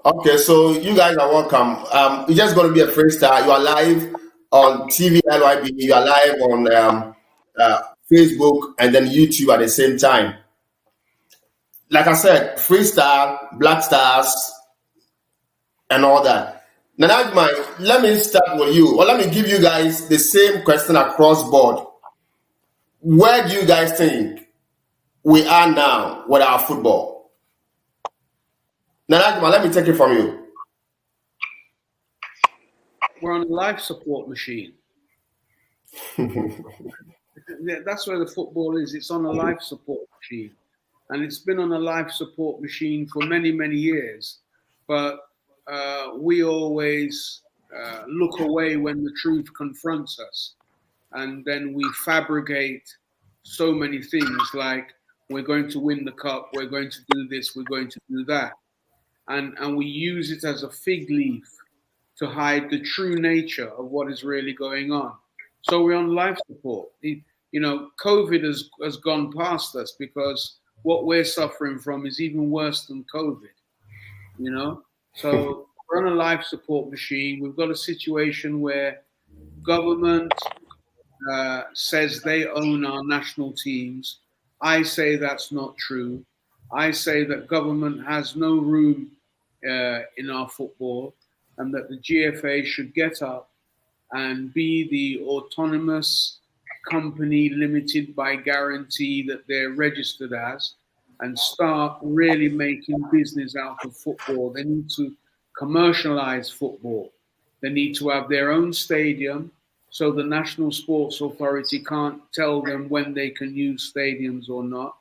Okay, so you guys are welcome. It's just going to be a freestyle. You are live on TV LYB. You are live on uh, Facebook and then YouTube at the same time. Like I said, freestyle, Black Stars, and all that. Now, let me start with you. Well, let me give you guys the same question across board. Where do you guys think we are now with our football? Now, let me take it from you. We're on a life support machine. That's where the football is. It's on a life support machine. And it's been on a life support machine for many, many years. But we always look away when the truth confronts us. And then we fabricate so many things like we're going to win the cup, we're going to do this, we're going to do that. And we use it as a fig leaf to hide the true nature of what is really going on. So we're on life support. COVID has gone past us because what we're suffering from is even worse than COVID. So we're on a life support machine. We've got a situation where government says they own our national teams. I say that's not true. I say that government has no room in our football, and that the GFA should get up and be the autonomous company limited by guarantee that they're registered as, and start really making business out of football. They need to commercialize football. They need to have their own stadium, so the National Sports Authority can't tell them when they can use stadiums or not.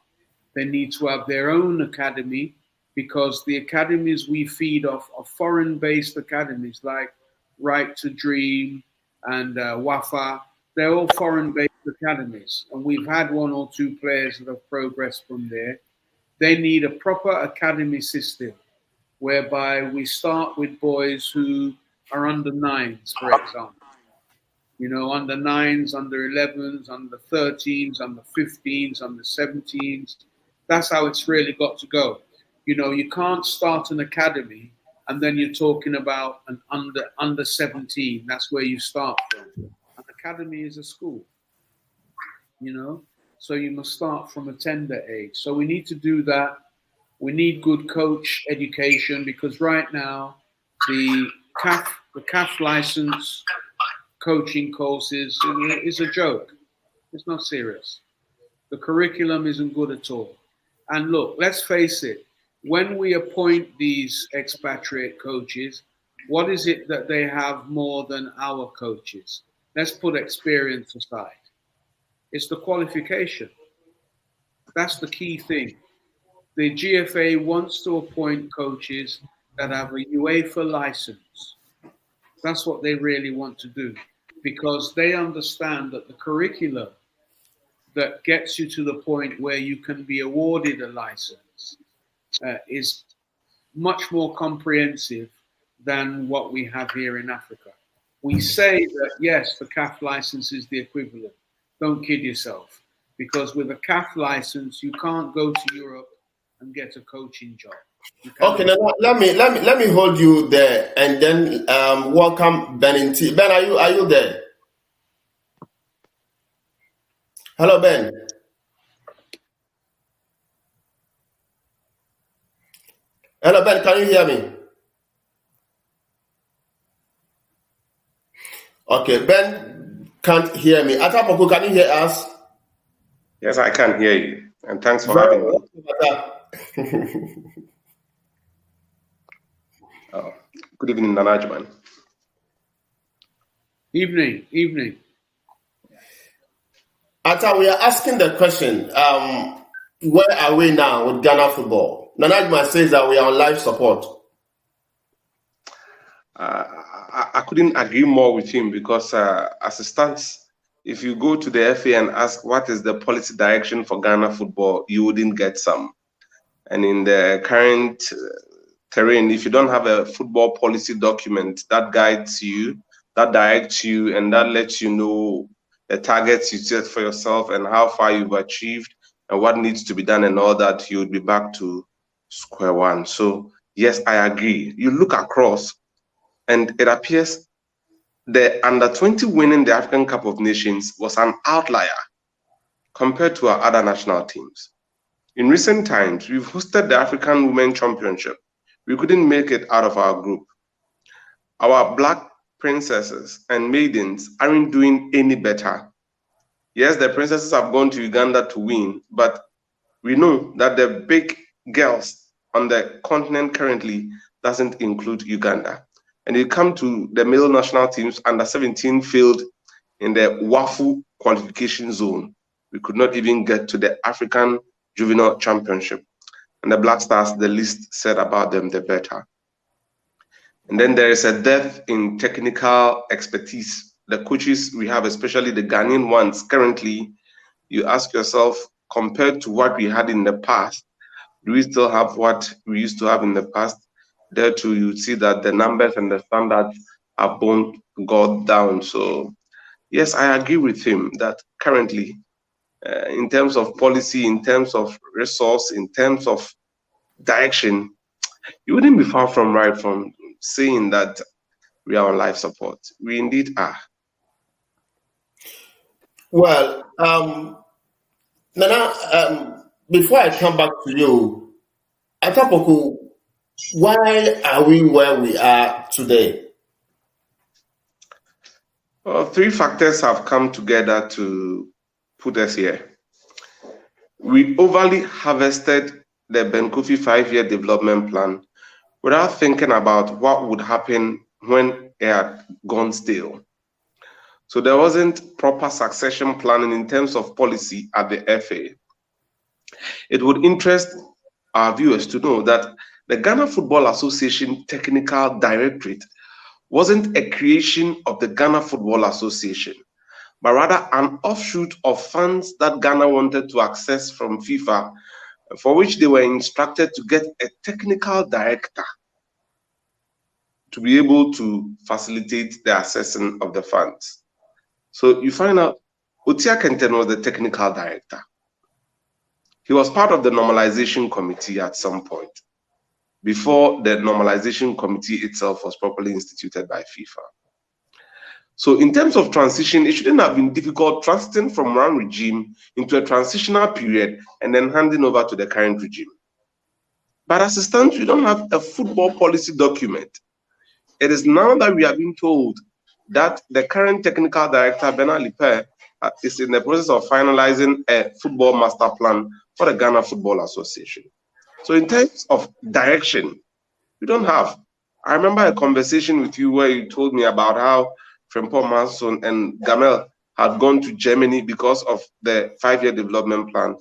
They need to have their own academy, because the academies we feed off are foreign-based academies like Right to Dream and Wafa. They're all foreign-based academies, and we've had one or two players that have progressed from there. They need a proper academy system whereby we start with boys who are under nines, for example. Under nines, under 11s, under 13s, under 15s, under 17s. That's how it's really got to go. You can't start an academy and then you're talking about an under 17. That's where you start from. An academy is a school, so you must start from a tender age. So we need to do that. We need good coach education, because right now the CAF license coaching courses is a joke. It's not serious. The curriculum isn't good at all. And look, let's face it, when we appoint these expatriate coaches, what is it that they have more than our coaches? Let's put experience aside. It's the qualification. That's the key thing. The GFA wants to appoint coaches that have a UEFA license. That's what they really want to do, because they understand that the curriculum that gets you to the point where you can be awarded a license is much more comprehensive than what we have here in Africa. We say that, yes, the CAF license is the equivalent. Don't kid yourself, because with a CAF license, you can't go to Europe and get a coaching job. Okay, now let me hold you there, and then welcome Ben. Ben, are you there? Hello, Ben. Hello, Ben. Can you hear me? Okay, Ben can't hear me. Atapoku, can you hear us? Yes, I can hear you, and thanks for having me. Good evening, Nanajman. Evening. Ata, we are asking the question, where are we now with Ghana football? Nanajman says that we are on life support. I couldn't agree more with him, because as it stands, if you go to the FA and ask what is the policy direction for Ghana football, you wouldn't get some. And in the current terrain, if you don't have a football policy document that guides you, that directs you, and that lets you know the targets you set for yourself and how far you've achieved and what needs to be done and all that, you would be back to square one. So Yes, I agree. You look across, and it appears the under-20 winning the African Cup of Nations was an outlier compared to our other national teams. In recent times, we've hosted the African Women Championship. We couldn't make it out of our group. Our black princesses and maidens aren't doing any better. Yes, the princesses have gone to Uganda to win, but we know that the big girls on the continent currently doesn't include Uganda. And you come to the male national teams, under 17 failed in the WAFU qualification zone. We could not even get to the African Juvenile Championship. And the Black Stars, the least said about them, the better. And then there is a depth in technical expertise. The coaches we have, especially the Ghanaian ones currently, you ask yourself, compared to what we had in the past, do we still have what we used to have in the past? There too, you see that the numbers and the standards have both gone down. So yes, I agree with him that currently, in terms of policy, in terms of resource, in terms of direction, you wouldn't be far from right from saying that we are on life support. We indeed are. Well, Nana, before I come back to you, Atapoku, why are we where we are today? Well, three factors have come together to put us here. We overly harvested the Ben Kofi 5-year development plan without thinking about what would happen when it had gone stale. So there wasn't proper succession planning in terms of policy at the FA. It would interest our viewers to know that the Ghana Football Association Technical Directorate wasn't a creation of the Ghana Football Association, but rather an offshoot of funds that Ghana wanted to access from FIFA, for which they were instructed to get a technical director to be able to facilitate the accessing of the funds. So you find out Otia Kenten was the technical director. He was part of the normalization committee at some point, before the normalization committee itself was properly instituted by FIFA. So in terms of transition, it shouldn't have been difficult transiting from one regime into a transitional period and then handing over to the current regime. But as it stands, we don't have a football policy document. It is now that we are being told that the current technical director, Bernard Lippe, is in the process of finalizing a football master plan for the Ghana Football Association. So in terms of direction, we don't have. I remember a conversation with you where you told me about how Frimpong Manson and Gamel had gone to Germany because of the 5-year development plan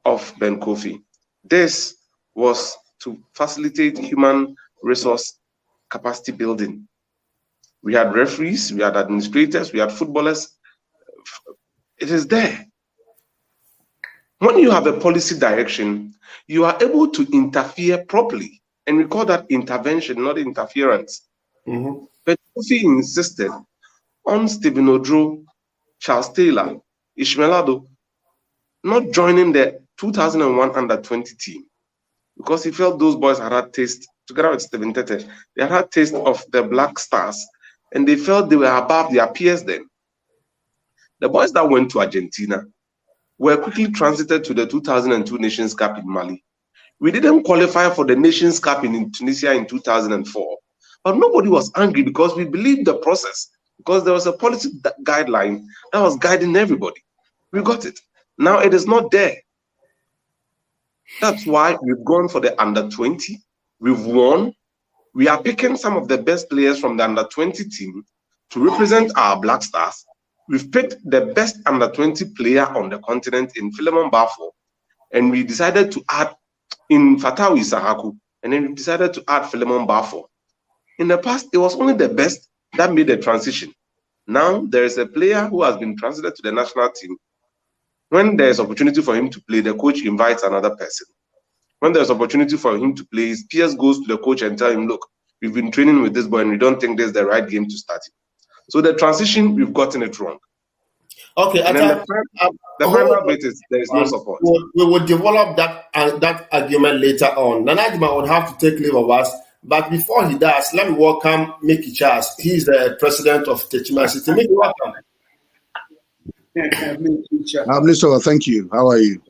of Ben Kofi. This was to facilitate human resource capacity building. We had referees, we had administrators, we had footballers. It is there. When you have a policy direction, you are able to interfere properly. And we call that intervention, not interference. Mm-hmm. But Kofi insisted on Stephen Odro, Charles Taylor, Ishmael Ado not joining the 2001 under-20 team because he felt those boys had had taste, together with Stephen Tete, they had had taste of the Black Stars, and they felt they were above their peers then. The boys that went to Argentina were quickly transited to the 2002 Nations Cup in Mali. We didn't qualify for the Nations Cup in Tunisia in 2004, but nobody was angry because we believed the process, because there was a policy guideline that was guiding everybody. We got it. Now it is not there. That's why we've gone for the under-20. We've won. We are picking some of the best players from the under-20 team to represent our Black Stars. We've picked the best under-20 player on the continent in Philemon Bafo, and we decided to add in Fatawi Sahaku, and then we decided to add Philemon Bafo. In the past, it was only the best that made the transition. Now there is a player who has been transited to the national team. When there is opportunity for him to play, the coach invites another person. When there's opportunity for him to play, his peers goes to the coach and tell him, look, we've been training with this boy and we don't think this is the right game to start him. So the transition, we've gotten it wrong. Okay, And then the final bit is there is no support. We will develop that argument later on. Nana Jima would have to take leave of us, but before he does, let me welcome Mickey Charles. He's the president of Techima City. Mickey, welcome. Thank you. How are you?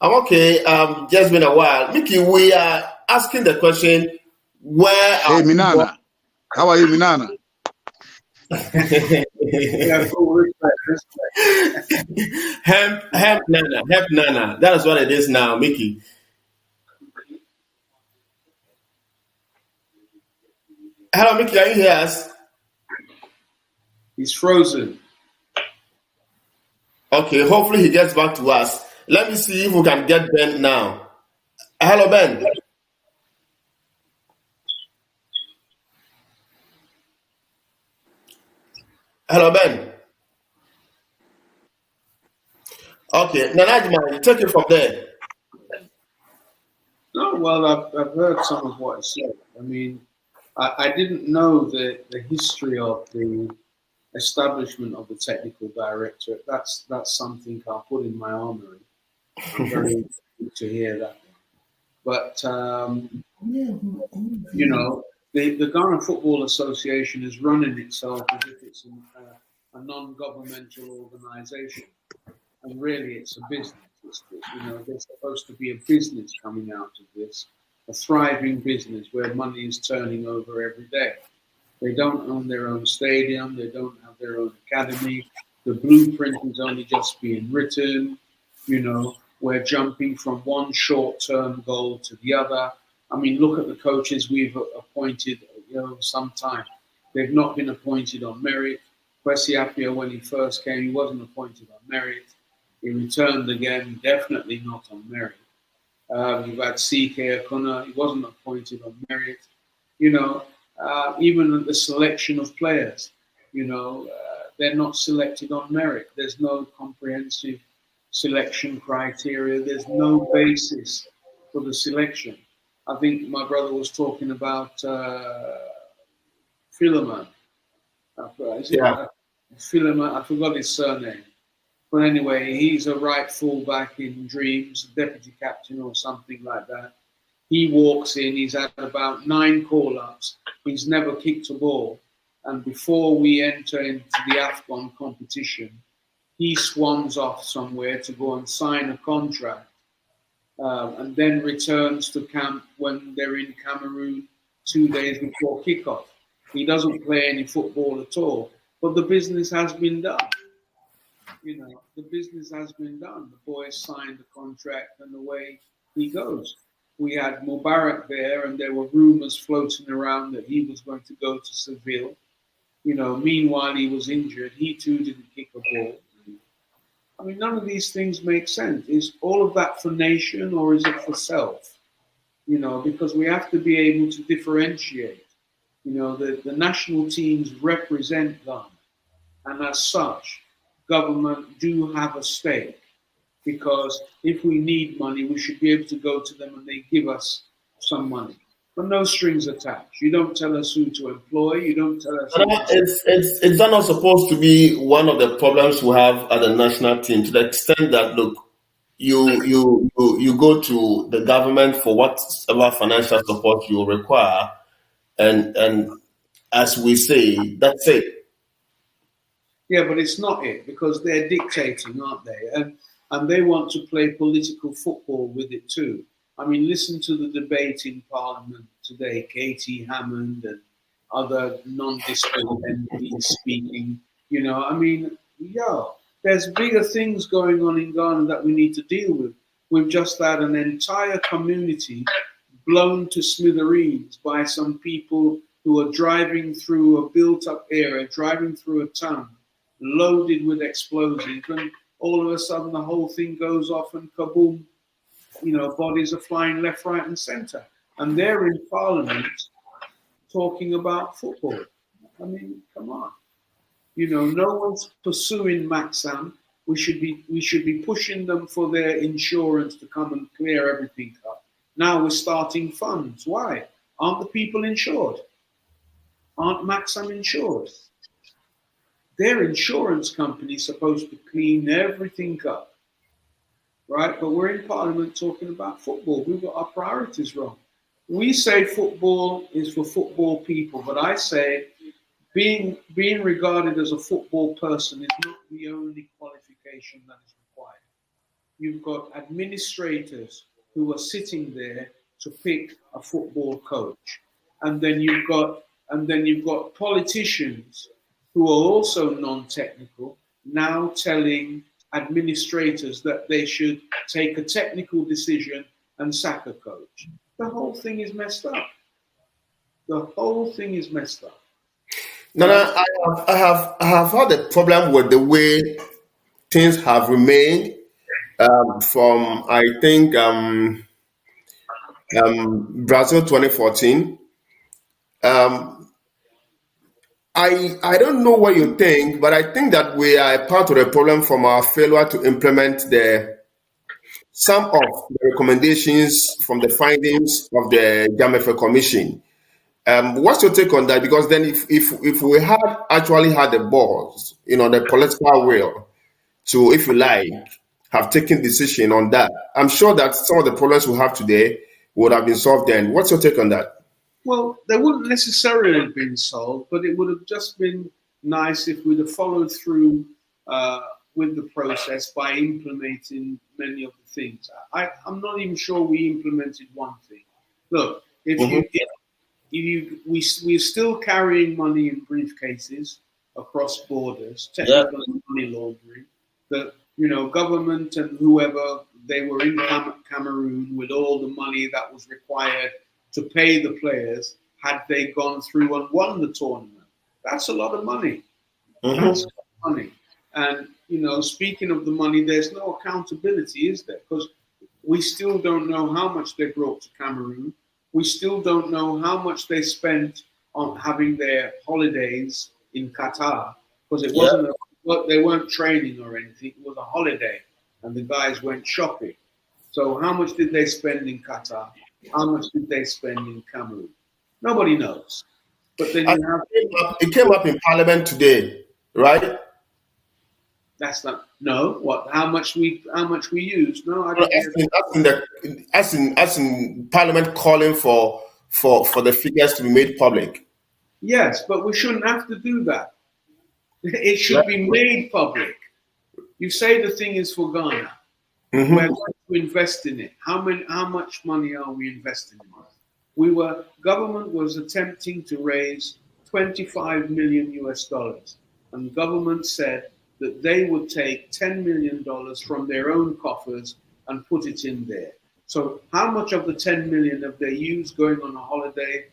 I'm okay. Just been a while. Mickey, we are asking the question, where Hey, Minana. How are you, Minana? Hemp Nana. That is what it is now, Mickey. Hello, Mickey, can you hear us? He's frozen. Okay, hopefully he gets back to us. Let me see if we can get Ben now. Hello, Ben. Hello, Ben. Okay, Nanajima, take it from there. No, well, I've heard some of what he said. I mean, I didn't know the history of the establishment of the technical directorate. That's something I'll put in my armory. I'm very interested to hear that. But you know, the Ghana Football Association is running itself as if it's a non-governmental organization, and really it's a business. You know, there's supposed to be a business coming out of this, a thriving business where money is turning over every day. They don't own their own stadium. They don't have their own academy. The blueprint is only just being written. You know, we're jumping from one short-term goal to the other. I mean, look at the coaches we've appointed, some time. They've not been appointed on merit. Kwesi Appiah, when he first came, he wasn't appointed on merit. He returned again, definitely not on merit. You've had C.K. Akuna, he wasn't appointed on merit. You know, even the selection of players, they're not selected on merit. There's no comprehensive selection criteria. There's no basis for the selection. I think my brother was talking about Philemon. Philemon, I forgot his surname. But anyway, he's a right fullback in Dreams, deputy captain or something like that. He walks in, he's had about 9 call-ups. He's never kicked a ball. And before we enter into the AFCON competition, he swans off somewhere to go and sign a contract and then returns to camp when they're in Cameroon 2 days before kickoff. He doesn't play any football at all. But the business has been done. The business has been done. The boy signed the contract and away he goes. We had Mubarak there and there were rumors floating around that he was going to go to Seville. Meanwhile he was injured. He too didn't kick a ball. I mean, none of these things make sense. Is all of that for nation or is it for self? Because we have to be able to differentiate. The national teams represent Ghana. And as such, government do have a stake, because if we need money, we should be able to go to them and they give us some money. But no strings attached. You don't tell us who to employ. You don't tell us. It's not supposed to be one of the problems we have at the national team, to the extent that, look, you go to the government for whatever financial support you require, and as we say, that's it. Yeah, but it's not it, because they're dictating, aren't they? And they want to play political football with it too. I mean, listen to the debate in Parliament today, Katie Hammond and other non-disciplined MPs speaking. There's bigger things going on in Ghana that we need to deal with. We've just had an entire community blown to smithereens by some people who are driving through a built-up area, driving through a town, loaded with explosives, and all of a sudden the whole thing goes off and kaboom, bodies are flying left, right and center. And they're in Parliament talking about football. I mean, come on. No one's pursuing Maxam. We should be pushing them for their insurance to come and clear everything up. Now we're starting funds. Why? Aren't the people insured? Aren't Maxam insured? Their insurance company is supposed to clean everything up, right? But we're in Parliament talking about football. We've got our priorities wrong. We say football is for football people, but I say being regarded as a football person is not the only qualification that is required. You've got administrators who are sitting there to pick a football coach, and then you've got politicians who are also non-technical now telling administrators that they should take a technical decision and sack a coach. The whole thing is messed up. The whole thing is messed up. Nana, I have had a problem with the way things have remained from I think Brazil 2014. I don't know what you think, but I think that we are a part of the problem from our failure to implement some of the recommendations from the findings of the Jamefe Commission. What's your take on that? Because then if we had actually had the balls, the political will to, if you like, have taken decision on that, I'm sure that some of the problems we have today would have been solved then. What's your take on that? Well, they wouldn't necessarily have been solved, but it would have just been nice if we'd have followed through with the process by implementing many of the things. I'm not even sure we implemented one thing. Look, we're still carrying money in briefcases across borders, technical money laundering. The government and whoever, they were in Cameroon with all the money that was required to pay the players had they gone through and won the tournament. That's a lot of money. That's a lot of money. And, speaking of the money, there's no accountability, is there? Because we still don't know how much they brought to Cameroon. We still don't know how much they spent on having their holidays in Qatar, because it wasn't they weren't training or anything. It was a holiday, and the guys went shopping. So how much did they spend in Qatar? How much did they spend in Cameroon? Nobody knows. But then it came up in Parliament today, right? That's not what? How much we used? No, I don't. As in Parliament calling for the figures to be made public. Yes, but we shouldn't have to do that. It should be made public. You say the thing is for Ghana. We're going to invest in it. How much money are we investing in it? Government was attempting to raise $25 million US, and government said that they would take $10 million from their own coffers and put it in there. So how much of the 10 million have they used going on a holiday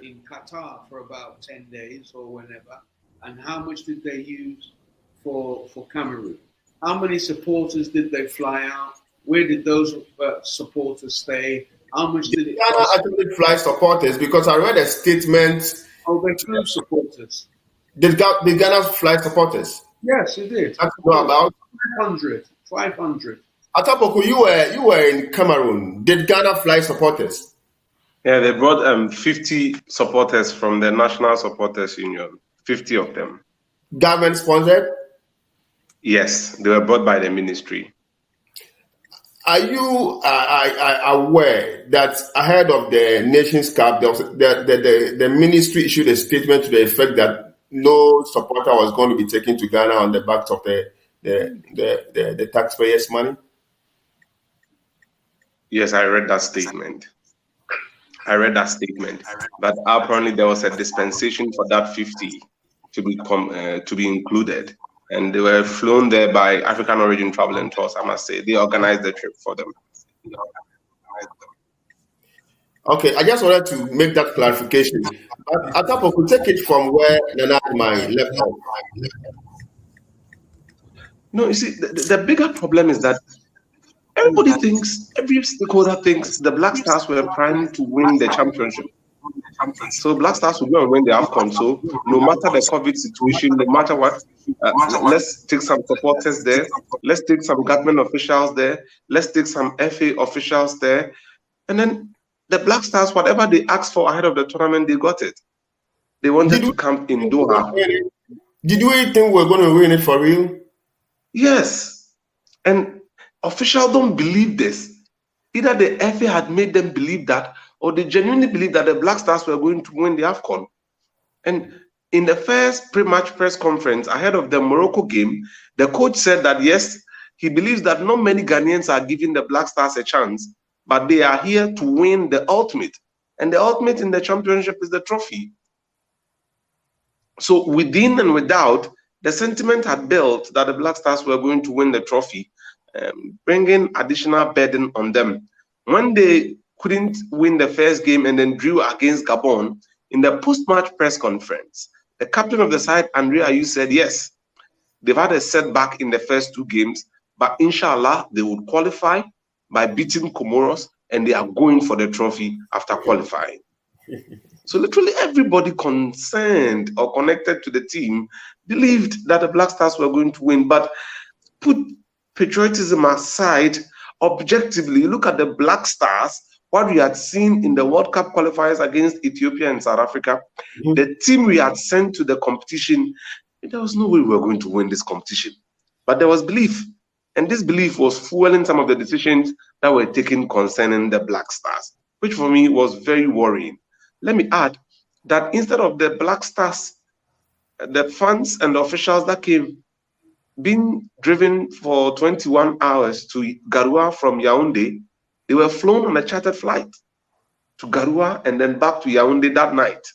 in Qatar for about 10 days or whenever? And how much did they use for Cameroon? How many supporters did they fly out? Where did those supporters stay? How much did it cost? I think they fly supporters, because I read a statement. Oh, they flew supporters. Did Ghana fly supporters? Yes, it did. That's about 500. Atapoku, you were in Cameroon. Did Ghana fly supporters? Yeah, they brought 50 supporters from the National Supporters Union. 50 of them. Government sponsored? Yes, they were brought by the ministry. Are you aware that ahead of the Nations Cup, the ministry issued a statement to the effect that no supporter was going to be taken to Ghana on the backs of the taxpayers' money? Yes, I read that statement. But apparently there was a dispensation for that 50 to be included. And they were flown there by African Origin Travel and Tours, I must say. They organized the trip for them. Okay, I just wanted to make that clarification. But Atapoku, take it from where Nana left off. No, you see, the bigger problem is that every stakeholder thinks the Black Stars were primed to win the championship. So Black Stars will go and win the AFCON. So no matter the COVID situation, no matter what, let's take some supporters there. Let's take some government officials there. Let's take some FA officials there. And then the Black Stars, whatever they asked for ahead of the tournament, they got it. They wanted to camp in Doha. Did we think we're going to win it for real? Yes. And officials don't believe this. Either the FA had made them believe that, or they genuinely believe that the Black Stars were going to win the AFCON. And in the first pre-match press conference ahead of the Morocco game, the coach said that yes, he believes that not many Ghanaians are giving the Black Stars a chance, but they are here to win the ultimate. And the ultimate in the championship is the trophy. So within and without, the sentiment had built that the Black Stars were going to win the trophy, bringing additional burden on them. When they couldn't win the first game and then drew against Gabon, in the post-match press conference, the captain of the side, Andre Ayew, said yes, they've had a setback in the first two games, but inshallah, they would qualify by beating Comoros, and they are going for the trophy after qualifying. So literally everybody concerned or connected to the team believed that the Black Stars were going to win. But put patriotism aside, objectively, look at the Black Stars, what we had seen in the World Cup qualifiers against Ethiopia and South Africa, the team we had sent to the competition, there was no way we were going to win this competition. But there was belief. And this belief was fueling some of the decisions that were taken concerning the Black Stars, which for me was very worrying. Let me add that instead of the Black Stars, the fans and the officials that came being driven for 21 hours to Garoua from Yaoundé, they were flown on a chartered flight to Garoua and then back to Yaoundé that night.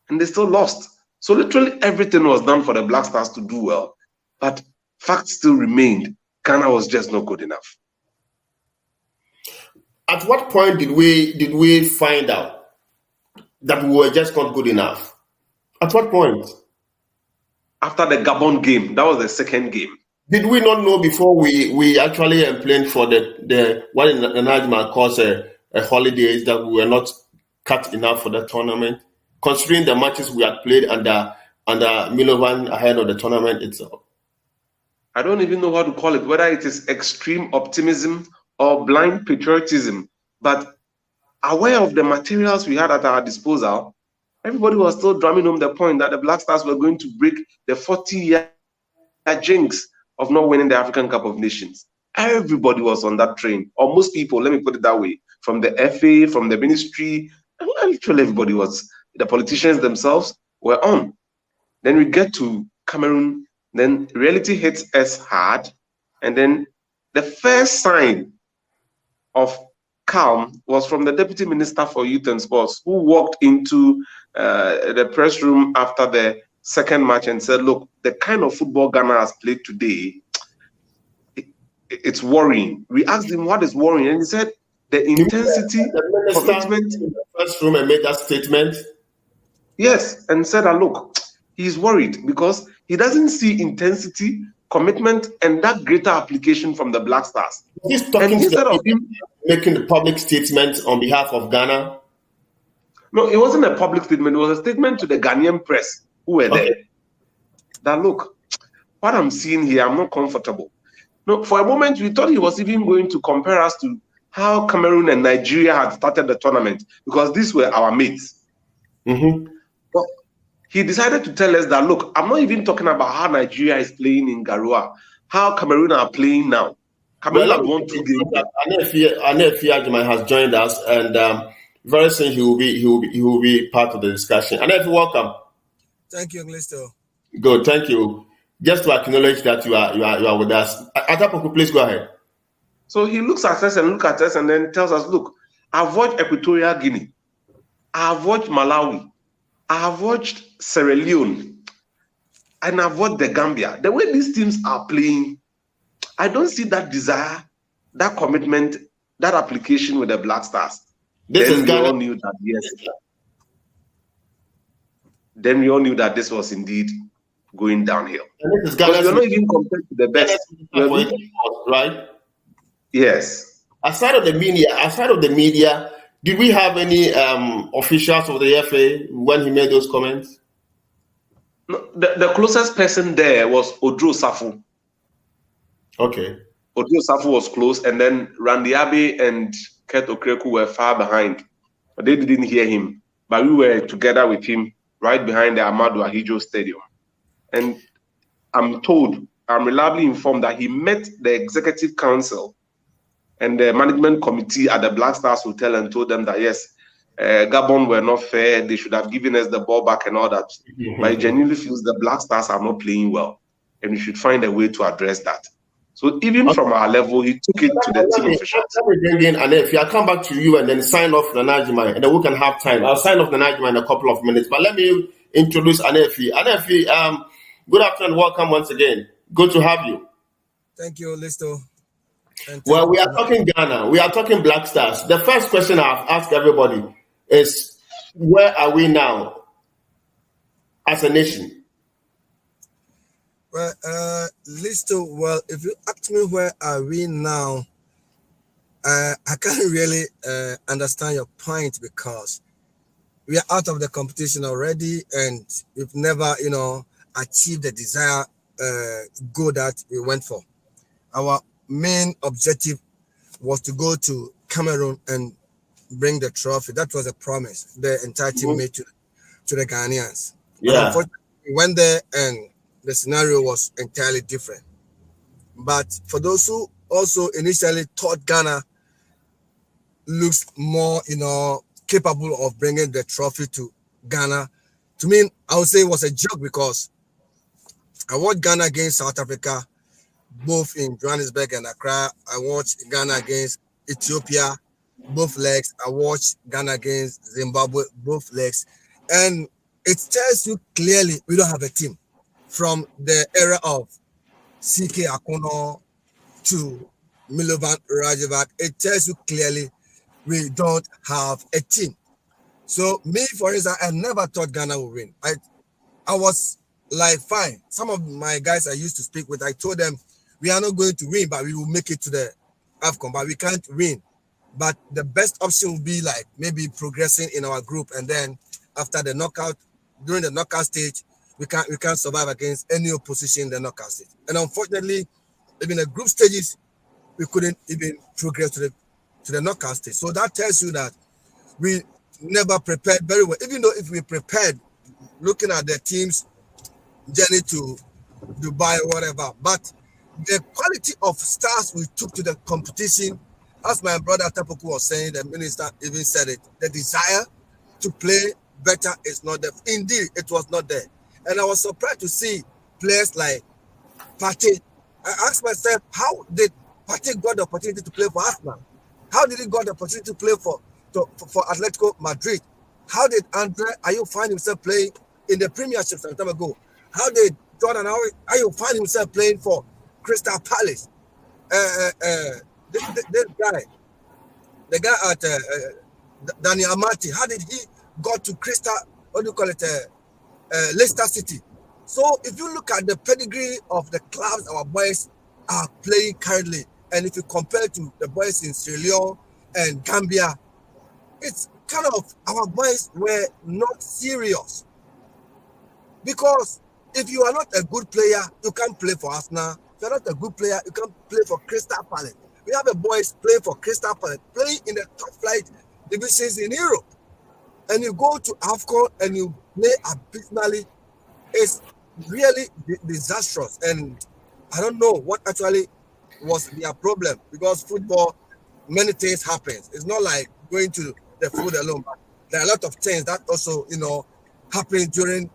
And they still lost. So literally everything was done for the Black Stars to do well. But fact still remained, Ghana was just not good enough. At what point did we find out that we were just not good enough? At what point? After the Gabon game, that was the second game. Did we not know before we actually planned for the what in Najma calls a holidays, that we were not cut enough for the tournament, considering the matches we had played under Milovan ahead of the tournament itself? I don't even know how to call it, whether it is extreme optimism or blind patriotism, but aware of the materials we had at our disposal, everybody was still drumming home the point that the Black Stars were going to break the 40-year jinx of not winning the African Cup of Nations. Everybody was on that train, or most people, let me put it that way, from the FA, from the ministry, literally everybody was, the politicians themselves were on. Then we get to Cameroon, then reality hits us hard, and then the first sign of calm was from the Deputy Minister for Youth and Sports, who walked into the press room after the second match and said, look, the kind of football Ghana has played today, it's worrying. We asked him what is worrying, and he said the intensity, commitment. In the first room and made that statement. Yes, and said that look, he's worried because he doesn't see intensity, commitment, and that greater application from the Black Stars. He's talking and instead of him making the public statement on behalf of Ghana. No, it wasn't a public statement. It was a statement to the Ghanaian press who were there. That look, what I'm seeing here, I'm not comfortable. No, for a moment we thought he was even going to compare us to how Cameroon and Nigeria had started the tournament, because these were our mates. But he decided to tell us that, look, I'm not even talking about how Nigeria is playing in Garoua, how Cameroon are playing now. Cameroon have won 2 games. Anefi Agyeman has joined us, and very soon he will be part of the discussion. Anefi, welcome. Thank you, Englisto. Good, thank you. Just to acknowledge that you are with us. Atapoku, please go ahead. So he looks at us and then tells us, look, I've watched Equatorial Guinea, I've watched Malawi, I've watched Sierra Leone, and I've watched the Gambia. The way these teams are playing, I don't see that desire, that commitment, that application with the Black Stars. Then we all knew that, yes. Then we all knew that this was indeed going downhill. Because you're not even compared to the best. Right? Yes. Aside of the media, did we have any officials of the FA when he made those comments? No, the closest person there was Odro Safu. Okay. Odro Safu was close, and then Randy Abbey and Kurt Okreku were far behind. But they didn't hear him. But we were together with him right behind the Amadou Ahidjo Stadium. And I'm reliably informed that he met the executive council and the management committee at the Black Stars Hotel and told them that, yes, Gabon were not fair. They should have given us the ball back and all that. But he genuinely feels the Black Stars are not playing well. And we should find a way to address that. So even from our level, he took it to the team officials. Let me bring in Anefi. I'll come back to you and then sign off Nana Agyemang, and then we can have time. I'll sign off Nana Agyemang in a couple of minutes. But let me introduce Anefi. Anefi, good afternoon. Welcome once again. Good to have you. Thank you, Listo. Well, we are talking Ghana. We are talking Black Stars. The first question I've asked everybody is, where are we now as a nation? Well, Listo, well, if you ask me where are we now, I can't really understand your point, because we are out of the competition already and we've never, achieved the desired goal that we went for. Our main objective was to go to Cameroon and bring the trophy. That was a promise the entire team made to the Ghanaians. Yeah. Unfortunately, we went there and the scenario was entirely different. But for those who also initially thought Ghana looks more, capable of bringing the trophy to Ghana, to me, I would say it was a joke, because I watched Ghana against South Africa, both in Johannesburg and Accra. I watched Ghana against Ethiopia, both legs. I watched Ghana against Zimbabwe, both legs. And it tells you clearly we don't have a team. From the era of CK Akono to Milovan Rajevac, it tells you clearly we don't have a team. So me, for instance, I never thought Ghana would win. I was like, fine. Some of my guys I used to speak with, I told them, we are not going to win, but we will make it to the AFCON, but we can't win. But the best option would be like maybe progressing in our group, and then after the knockout, during the knockout stage, we can't survive against any opposition in the knockout stage. And unfortunately, even the group stages, we couldn't even progress to the knockout stage. So that tells you that we never prepared very well. Even though if we prepared, looking at the team's journey to Dubai or whatever, but the quality of stars we took to the competition, as my brother Tapoku was saying, the minister even said it, the desire to play better is not there. Indeed, it was not there. And I was surprised to see players like Partey. I asked myself, how did Partey got the opportunity to play for Arsenal? How did he got the opportunity to play for Atletico Madrid? How did Andre Ayew find himself playing in the Premiership some time ago? How did Jordan Ayew find himself playing for Crystal Palace? This guy, the guy at Daniel Amati, how did he got to Leicester City? So if you look at the pedigree of the clubs our boys are playing currently, and if you compare to the boys in Sierra Leone and Gambia, it's kind of, our boys were not serious. Because if you are not a good player, you can't play for Arsenal. If you're not a good player, you can't play for Crystal Palace. We have a boys playing for Crystal Palace, playing in the top flight divisions in Europe. And you go to AFCON and you play abysmally, it's really disastrous. And I don't know what actually was their problem, because football, many things happen. It's not like going to the food alone, but there are a lot of things that also, happen during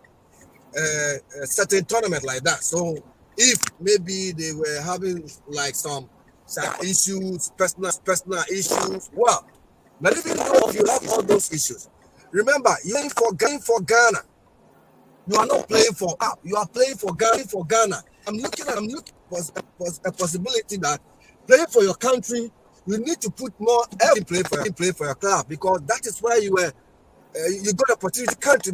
a certain tournament like that. So if maybe they were having like some issues, personal issues, well, but even though you have all those issues, remember, you're playing for Ghana. You are not playing for up. You are playing for Ghana. I'm looking for a possibility that playing for your country, you need to put more effort in play for your club, because that is where you were. You got opportunity country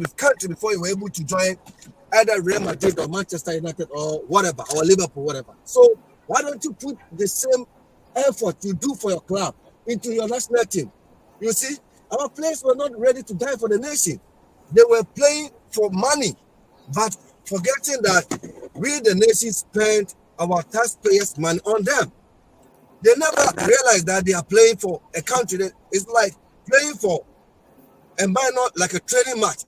before you were able to join either Real Madrid or Manchester United or whatever, or Liverpool, whatever. So why don't you put the same effort you do for your club into your national team? You see, our players were not ready to die for the nation. They were playing for money, but forgetting that we, the nation, spent our taxpayers' money on them. They never realized that they are playing for a country that is like playing for a minor, like a training match.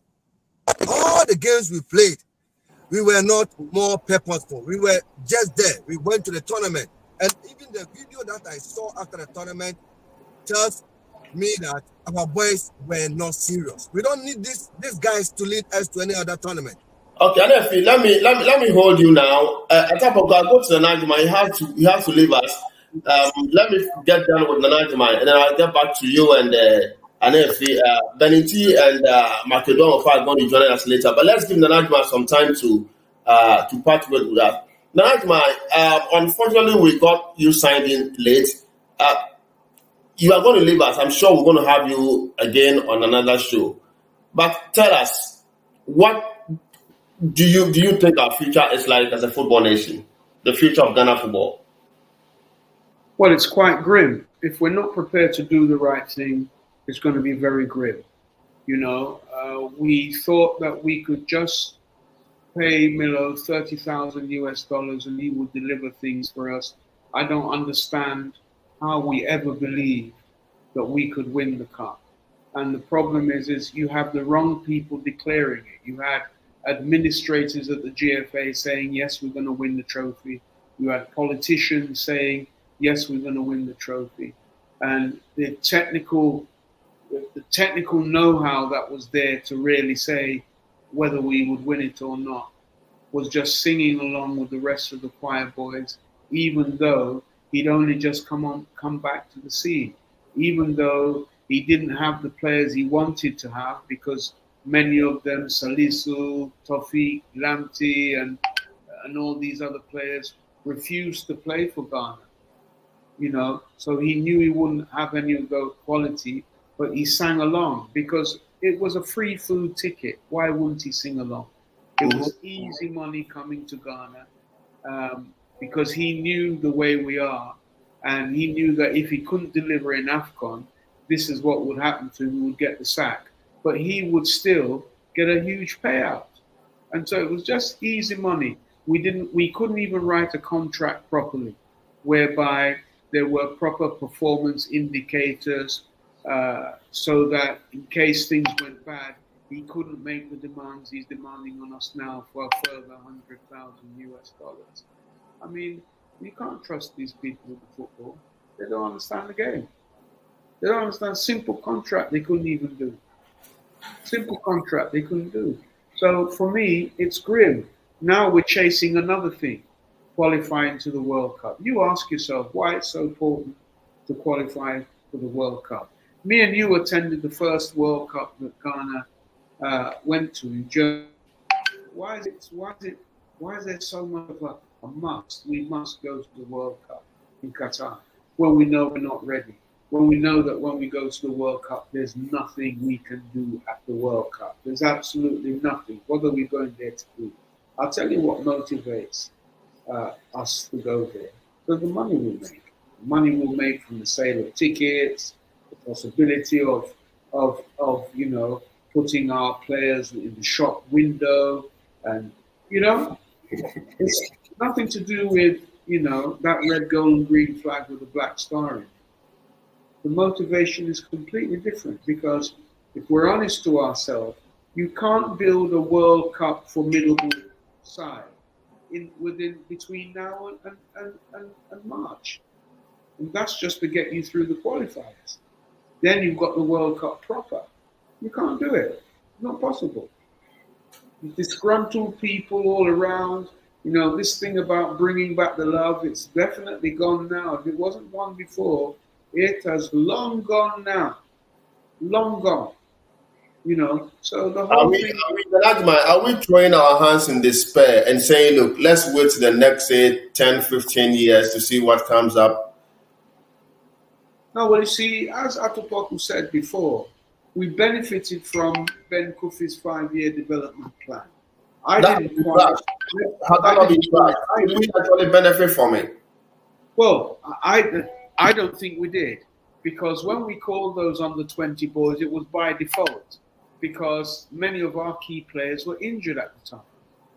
All the games we played, We were not more purposeful. We were just there. We went to the tournament. And even the video that I saw after the tournament tells me that our boys were not serious. We don't need these guys to lead us to any other tournament. Okay, Adefi, let me hold you now. Atapoka, go to the Najima. You have to leave us. Let me get done with the Najima, and then I'll get back to you and Adefi. Beniti and Macedon are going to join us later. But let's give the Najima some time to part with that. Najima, unfortunately, we got you signed in late. You are going to leave us. I'm sure we're going to have you again on another show. But tell us, what do you think our future is like as a football nation? The future of Ghana football? Well, it's quite grim. If we're not prepared to do the right thing, it's going to be very grim. You know, we thought that we could just pay Milo $30,000 and he would deliver things for us. I don't understand how we ever believed that we could win the cup. And the problem is you have the wrong people declaring it. You had administrators at the GFA saying, yes, we're going to win the trophy. You had politicians saying, yes, we're going to win the trophy. And the technical know-how that was there to really say whether we would win it or not was just singing along with the rest of the choir boys, even though he'd only just come back to the scene, even though he didn't have the players he wanted to have, because many of them, Salisu, Tawfiq, Lamti, and all these other players refused to play for Ghana. You know, so he knew he wouldn't have any of the quality, but he sang along because it was a free food ticket. Why wouldn't he sing along? It was easy money coming to Ghana because he knew the way we are, and he knew that if he couldn't deliver in AFCON, this is what would happen to him. He would get the sack, but he would still get a huge payout. And so it was just easy money. We couldn't even write a contract properly, whereby there were proper performance indicators, so that in case things went bad, he couldn't make the demands he's demanding on us now for a further $100,000. I mean, you can't trust these people with the football. They don't understand the game. They don't understand simple contract they couldn't even do. Simple contract they couldn't do. So for me, it's grim. Now we're chasing another thing, qualifying to the World Cup. You ask yourself why it's so important to qualify for the World Cup. Me and you attended the first World Cup that Ghana went to in Germany. Why is there so much of a must? We must go to the World Cup in Qatar when we know we're not ready. When we know that when we go to the World Cup, there's nothing we can do at the World Cup. There's absolutely nothing. What are we going there to do? I'll tell you what motivates us to go there. So the money we'll make. The money we'll make from the sale of tickets, the possibility of you know, putting our players in the shop window, and you know, it's nothing to do with, you know, that red, gold, and green flag with a black star in it. The motivation is completely different, because if we're honest to ourselves, you can't build a World Cup formidable side between now and March. And that's just to get you through the qualifiers. Then you've got the World Cup proper. You can't do it. It's not possible. Disgruntled people all around. You know, this thing about bringing back the love, it's definitely gone now. If it wasn't one before, it has long gone now. Long gone. You know, so the whole thing... Are we throwing our hands in despair and saying, look, let's wait to the next, say, 10, 15 years to see what comes up? No, well, you see, as Atupoku said before, we benefited from Ben Kofi's 5-year development plan. How can I be right? How did we actually benefit from it? Well, I don't think we did, because when we called those under-20 boys, it was by default, because many of our key players were injured at the time.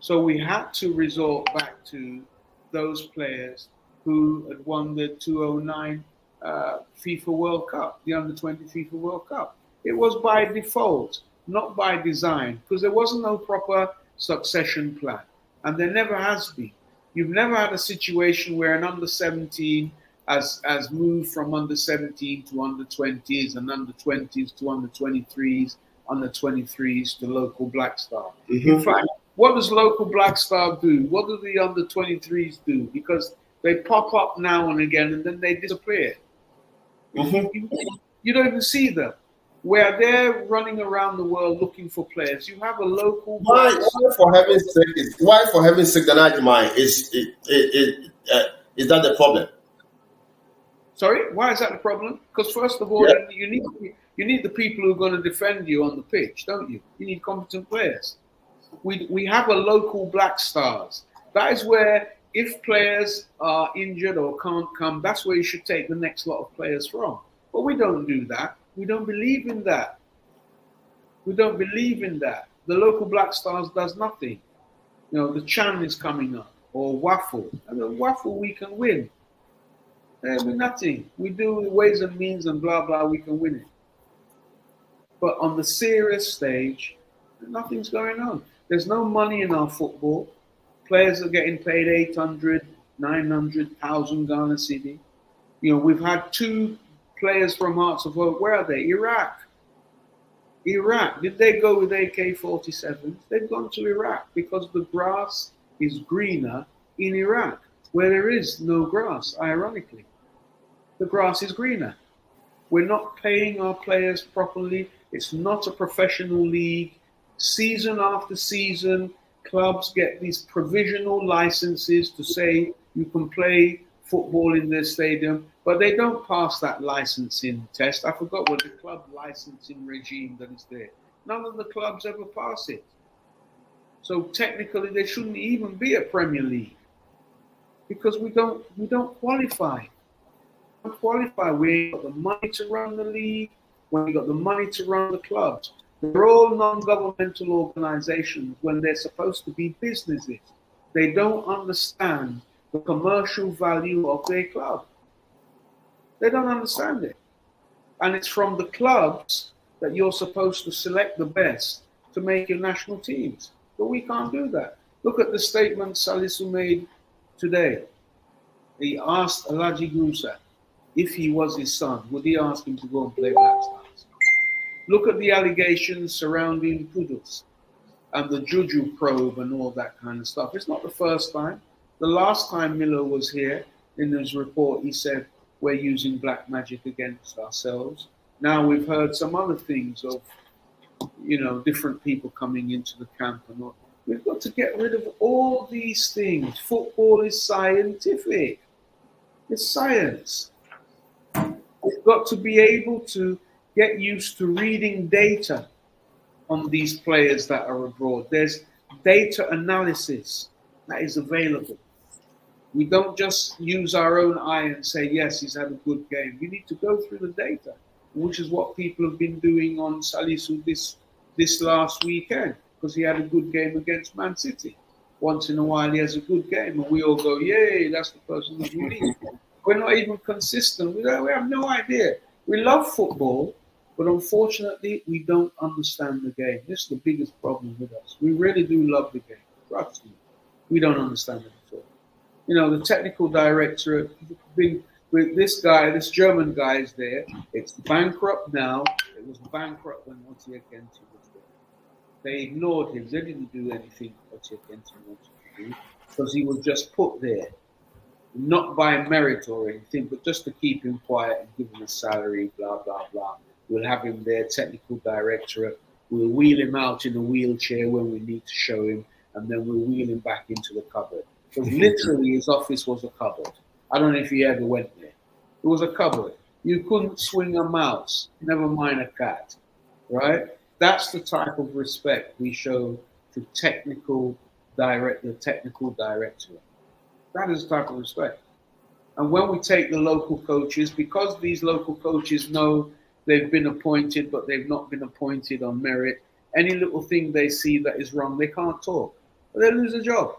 So we had to resort back to those players who had won the 2009 FIFA World Cup, the under-20 FIFA World Cup. It was by default, not by design, because there wasn't no proper succession plan. And there never has been. You've never had a situation where an under 17 has moved from under 17 to under 20s and under 20s to under 23s, under 23s to local Black Star. Mm-hmm. In fact, what does local Black Star do? What do the under 23s do? Because they pop up now and again and then they disappear. Mm-hmm. You don't even see them. Where they're running around the world looking for players, you have a local. Why for heaven's sake, Danajimai, is that the problem? Sorry, why is that the problem? Because first of all, you need the people who are going to defend you on the pitch, don't you? You need competent players. We have a local Black Stars. That is where, if players are injured or can't come, that's where you should take the next lot of players from. But we don't do that. We don't believe in that. We don't believe in that. The local Black Stars does nothing. You know, the Chan is coming up, or Waffle. I mean, Waffle, we can win. There'll be nothing. We do ways and means and blah, blah, we can win it. But on the serious stage, nothing's going on. There's no money in our football. Players are getting paid 800, 900,000 Ghana cedi. You know, we've had 2 players from Hearts of Oak. Where are they? Iraq. Did they go with AK-47s? They've gone to Iraq because the grass is greener in Iraq, where there is no grass, ironically. The grass is greener. We're not paying our players properly. It's not a professional league. Season after season, clubs get these provisional licenses to say you can play football in their stadium, but they don't pass that licensing test. I forgot what the club licensing regime that is there. None of the clubs ever pass it. So technically, there shouldn't even be a Premier League because we don't qualify. We don't qualify. We ain't got the money to run the league. We ain't got the money to run the clubs. They're all non-governmental organizations when they're supposed to be businesses. They don't understand the commercial value of their club. They don't understand it. And it's from the clubs that you're supposed to select the best to make your national teams. But we can't do that. Look at the statement Salisu made today. He asked Alhaji Gusa if he was his son, would he ask him to go and play Black Stars? Look at the allegations surrounding Kudus and the Juju probe and all that kind of stuff. It's not the first time. The last time Miller was here, in his report, he said, we're using black magic against ourselves. Now we've heard some other things of, you know, different people coming into the camp and all. We've got to get rid of all these things. Football is scientific. It's science. We've got to be able to get used to reading data on these players that are abroad. There's data analysis that is available. We don't just use our own eye and say, yes, he's had a good game. You need to go through the data, which is what people have been doing on Salisu this last weekend, because he had a good game against Man City. Once in a while, he has a good game, and we all go, yay, that's the person that we need. We're not even consistent. We have no idea. We love football, but unfortunately, we don't understand the game. This is the biggest problem with us. We really do love the game. Trust me. We don't understand it at all. You know, the technical director, with this guy, this German guy is there. It's bankrupt now. It was bankrupt when Ottier Kenti was there. They ignored him. They didn't do anything Ottier Kenti wanted to do because he was just put there, not by merit or anything, but just to keep him quiet and give him a salary, blah, blah, blah. We'll have him there, technical directorate. We'll wheel him out in a wheelchair when we need to show him, and then we'll wheel him back into the cupboard. Because literally his office was a cupboard. I don't know if he ever went there. It was a cupboard. You couldn't swing a mouse, never mind a cat, right? That's the type of respect we show to the technical director. That is the type of respect. And when we take the local coaches, because these local coaches know they've been appointed, but they've not been appointed on merit, any little thing they see that is wrong, they can't talk. But they lose a job.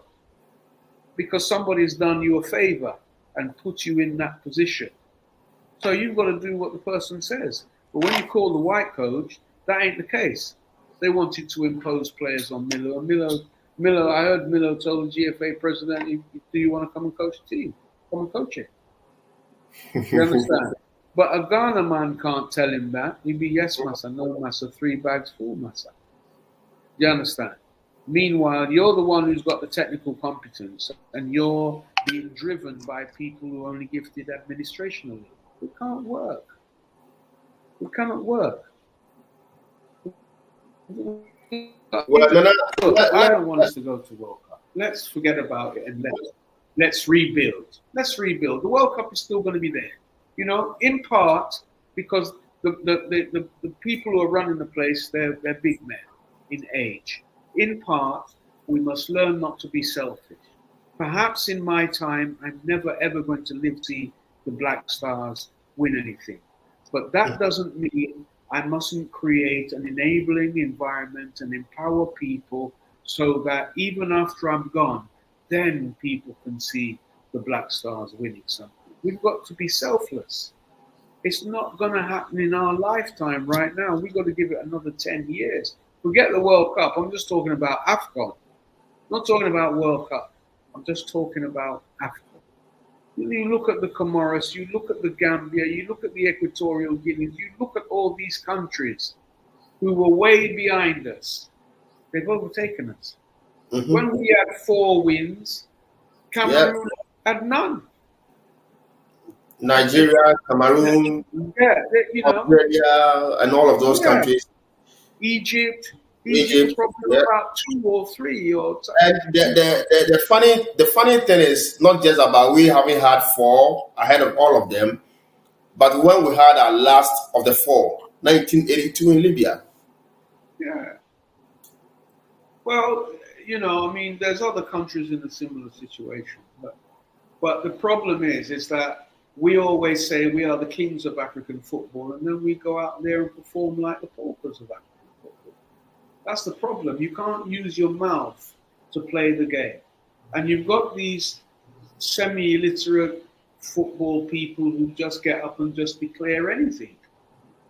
Because somebody's done you a favor and put you in that position. So you've got to do what the person says. But when you call the white coach, that ain't the case. They wanted to impose players on Miller. And Milo, I heard Milo told the GFA president, do you want to come and coach the team? Come and coach it. You understand? But a Ghana man can't tell him that. He'd be yes, massa, no, massa, 3 bags full, massa. You understand? Meanwhile, you're the one who's got the technical competence and you're being driven by people who are only gifted administrationally. It can't work. It cannot work. Well, I don't want us to go to World Cup. Let's forget about it and let's rebuild. Let's rebuild. The World Cup is still going to be there. You know, in part because the people who are running the place, they're big men in age. In part, we must learn not to be selfish. Perhaps in my time, I'm never ever going to live to see the Black Stars win anything. But that doesn't mean I mustn't create an enabling environment and empower people so that even after I'm gone, then people can see the Black Stars winning something. We've got to be selfless. It's not going to happen in our lifetime right now. We've got to give it another 10 years. Forget the World Cup. I'm just talking about AFCON. I'm not talking about World Cup. I'm just talking about AFCON. You look at the Comoros, you look at the Gambia, you look at the Equatorial Guineas, you look at all these countries who were way behind us. They've overtaken us. Mm-hmm. When we had 4 wins, Cameroon had none. Nigeria, Cameroon, Australia, and all of those countries. Egypt probably about 2 or 3 or. And the funny thing is not just about we having had 4 ahead of all of them, but when we had our last of the 4, 1982 in Libya. Yeah. Well, you know, I mean, there's other countries in a similar situation, but the problem is that we always say we are the kings of African football, and then we go out there and perform like the paupers of African football. That's the problem. You can't use your mouth to play the game. And you've got these semi-illiterate football people who just get up and just declare anything.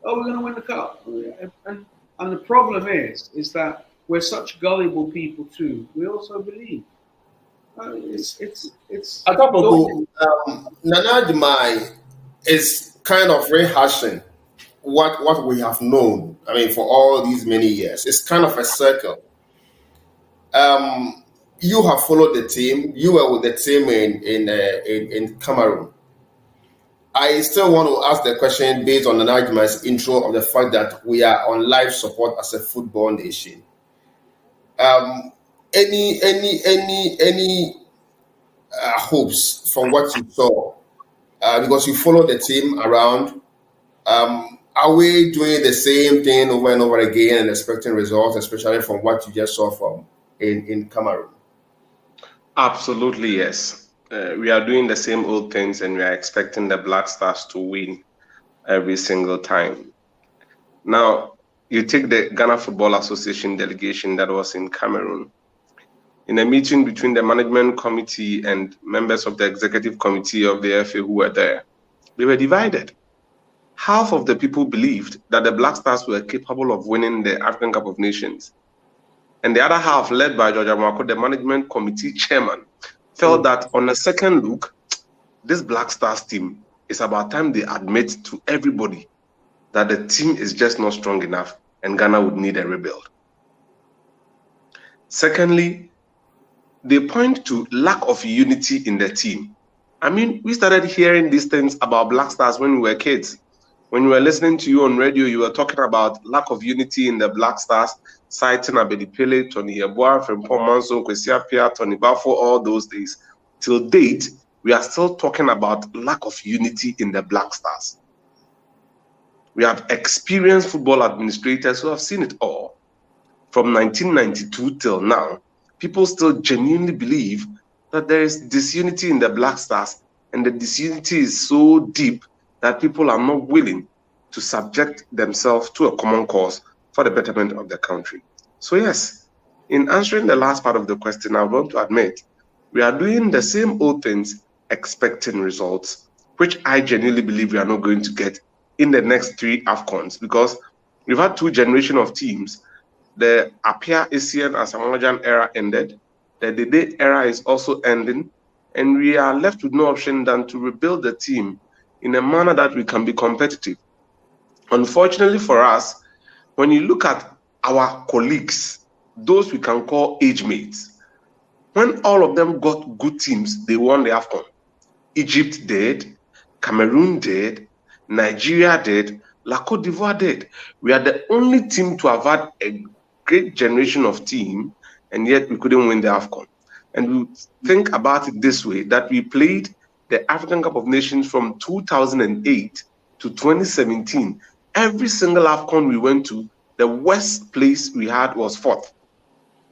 Oh, we're going to win the cup. And the problem is that we're such gullible people too. We also believe. It's Nana Adjumai is kind of rehashing what we have known. I mean, for all these many years, it's kind of a circle. You have followed the team. You were with the team in Cameroon. I still want to ask the question based on Nana Adjumai's intro of the fact that we are on life support as a football nation. Any hopes from what you saw? Because you followed the team around. Are we doing the same thing over and over again and expecting results, especially from what you just saw from in Cameroon? Absolutely, yes. We are doing the same old things, and we are expecting the Black Stars to win every single time. Now, you take the Ghana Football Association delegation that was in Cameroon. In a meeting between the management committee and members of the executive committee of the FA who were there, they were divided. Half of the people believed that the Black Stars were capable of winning the African Cup of Nations. And the other half, led by George Amwako, the management committee chairman, felt that on a second look, this Black Stars team, it's about time they admit to everybody that the team is just not strong enough and Ghana would need a rebuild. Secondly, they point to lack of unity in the team. I mean, we started hearing these things about Black Stars when we were kids. When we were listening to you on radio, you were talking about lack of unity in the Black Stars, citing Abedi Pele, Tony Yeboah, Frimpong Manso, Kwesi Appiah, Tony Bafo, all those days. Till date, we are still talking about lack of unity in the Black Stars. We have experienced football administrators who have seen it all. From 1992 till now, people still genuinely believe that there is disunity in the Black Stars, and the disunity is so deep that people are not willing to subject themselves to a common cause for the betterment of the country. So yes, in answering the last part of the question, I want to admit we are doing the same old things, expecting results, which I genuinely believe we are not going to get in the next 3 AFCONs, because we've had 2 generations of teams the Apia Essien Asamoah era ended. The Dede era is also ending. And we are left with no option than to rebuild the team in a manner that we can be competitive. Unfortunately for us, when you look at our colleagues, those we can call age mates, when all of them got good teams, they won the AFCON. Egypt did, Cameroon did, Nigeria did, La Côte d'Ivoire did. We are the only team to have had a great generation of team, and yet we couldn't win the AFCON. And we think about it this way, that we played the African Cup of Nations from 2008 to 2017. Every single AFCON we went to, the worst place we had was 4th.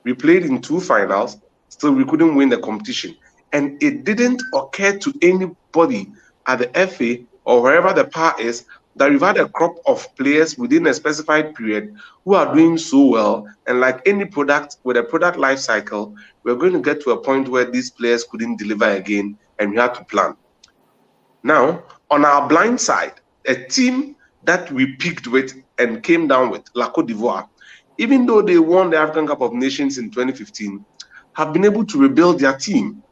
We played in 2 finals, still we couldn't win the competition. And it didn't occur to anybody at the FA or wherever the power is that we've had a crop of players within a specified period who are doing so well. And like any product with a product life cycle, we're going to get to a point where these players couldn't deliver again and we had to plan. Now, on our blind side, a team that we picked with and came down with, La Côte d'Ivoire, even though they won the African Cup of Nations in 2015, have been able to rebuild their team,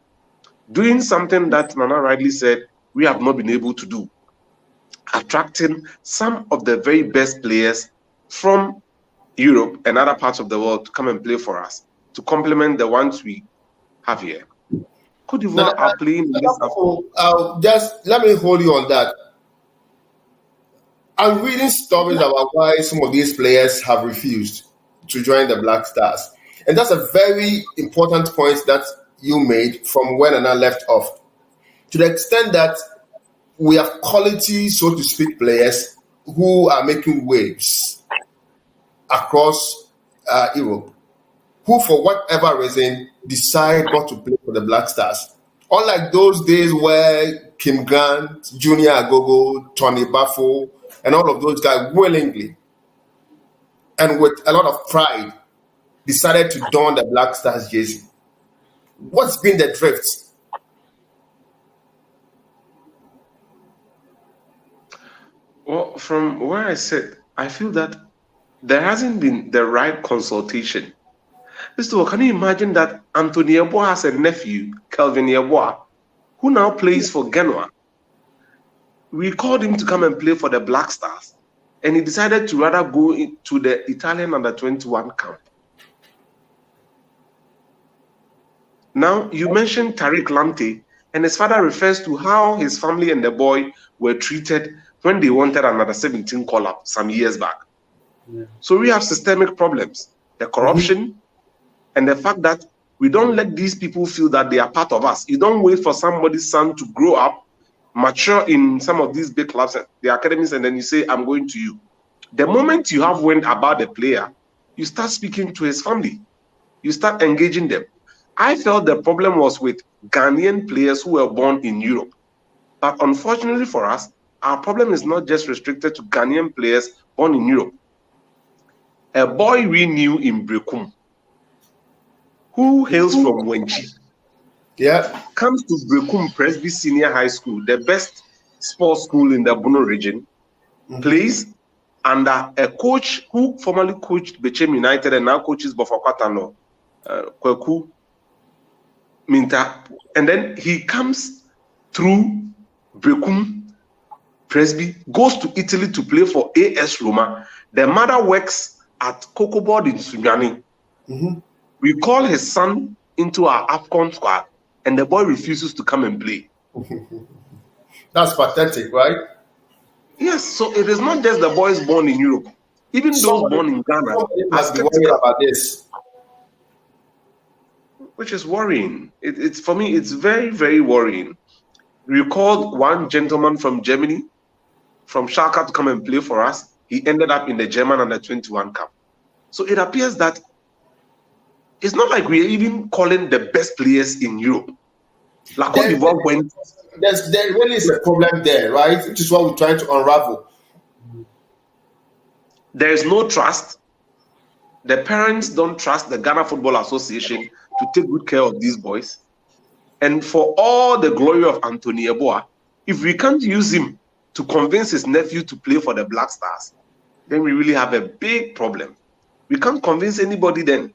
doing something that Nana rightly said we have not been able to do, attracting some of the very best players from Europe and other parts of the world to come and play for us, to complement the ones we have here. Côte d'Ivoire are playing in this. Just let me hold you on that. I'm reading stories about why some of these players have refused to join the Black Stars. And that's a very important point that you made from when Nana left off. To the extent that we have quality, so to speak, players who are making waves across Europe, who for whatever reason decide not to play for the Black Stars. Unlike those days where Kim Grant, Junior Agogo, Tony Bafo, and all of those guys willingly and with a lot of pride decided to don the Black Stars jersey. What's been the drift? Well, from where I sit, I feel that there hasn't been the right consultation. Mr. Can you imagine that Anthony Yeboah has a nephew, Kelvin Yeboah, who now plays for Genoa? We called him to come and play for the Black Stars, and he decided to rather go into the Italian under-21 camp. Now, you mentioned Tariq Lamptey, and his father refers to how his family and the boy were treated when they wanted another 17 call-up some years back. Yeah. So we have systemic problems, the corruption, and the fact that we don't let these people feel that they are part of us. You don't wait for somebody's son to grow up, mature in some of these big clubs, the academies, and then you say, I'm going to you. The moment you have went about the player, you start speaking to his family. You start engaging them. I felt the problem was with Ghanaian players who were born in Europe. But unfortunately for us, our problem is not just restricted to Ghanaian players born in Europe. A boy we knew in Brekum, who hails from Wenchi, comes to Brekum Presby Senior High School, the best sports school in the Bono region, plays under a coach who formerly coached Bechem United and now coaches Bofokwatano, Kweku Minta. And then he comes through Brekum Presby, goes to Italy to play for AS Roma. The mother works at Cocoa Board in Sunyani. We call his son into our AFCON squad, and the boy refuses to come and play. That's pathetic, right? Yes, so it is not just the boys born in Europe. Even those born in Ghana must be worried about this. Which is worrying. It's for me, it's very, very worrying. We called one gentleman from Germany, from Schalke, to come and play for us. He ended up in the German under-21 camp. So it appears that it's not like we're even calling the best players in Europe. La Côte d'Ivoire went. There really is a problem there, right? Which is what we're trying to unravel. There is no trust. The parents don't trust the Ghana Football Association to take good care of these boys. And for all the glory of Anthony Yeboah, if we can't use him to convince his nephew to play for the Black Stars, then we really have a big problem. We can't convince anybody then.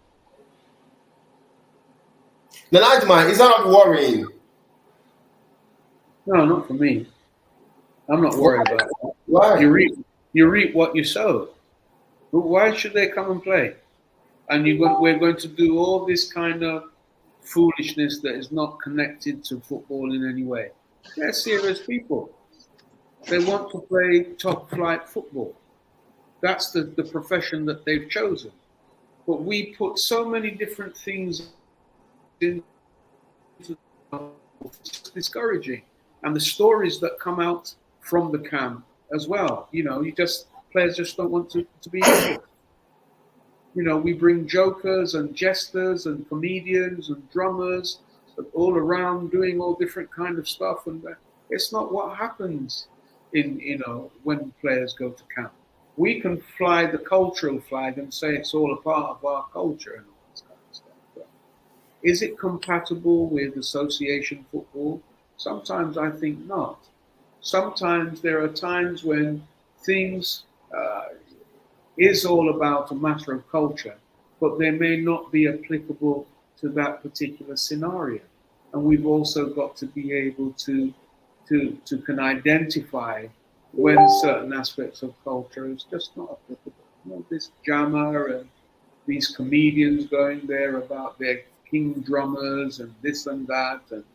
Najma, is that not worrying? No, not for me. I'm not worried about it. Why? You reap what you sow. But why should they come and play? And we're going to do all this kind of foolishness that is not connected to football in any way. They're serious people. They want to play top flight football. That's the profession that they've chosen. But we put so many different things into it's discouraging. And the stories that come out from the camp as well, players just don't want to be involved. We bring jokers and jesters and comedians and drummers all around doing all different kind of stuff, and it's not what happens when players go to camp. We can fly the cultural flag and say it's all a part of our culture and all this kind of stuff. But is it compatible with association football? Sometimes I think not. Sometimes there are times when things is all about a matter of culture, but they may not be applicable to that particular scenario. And we've also got to be able to can identify when certain aspects of culture is just not applicable. This jammer and these comedians going there about their king drummers and this and that, and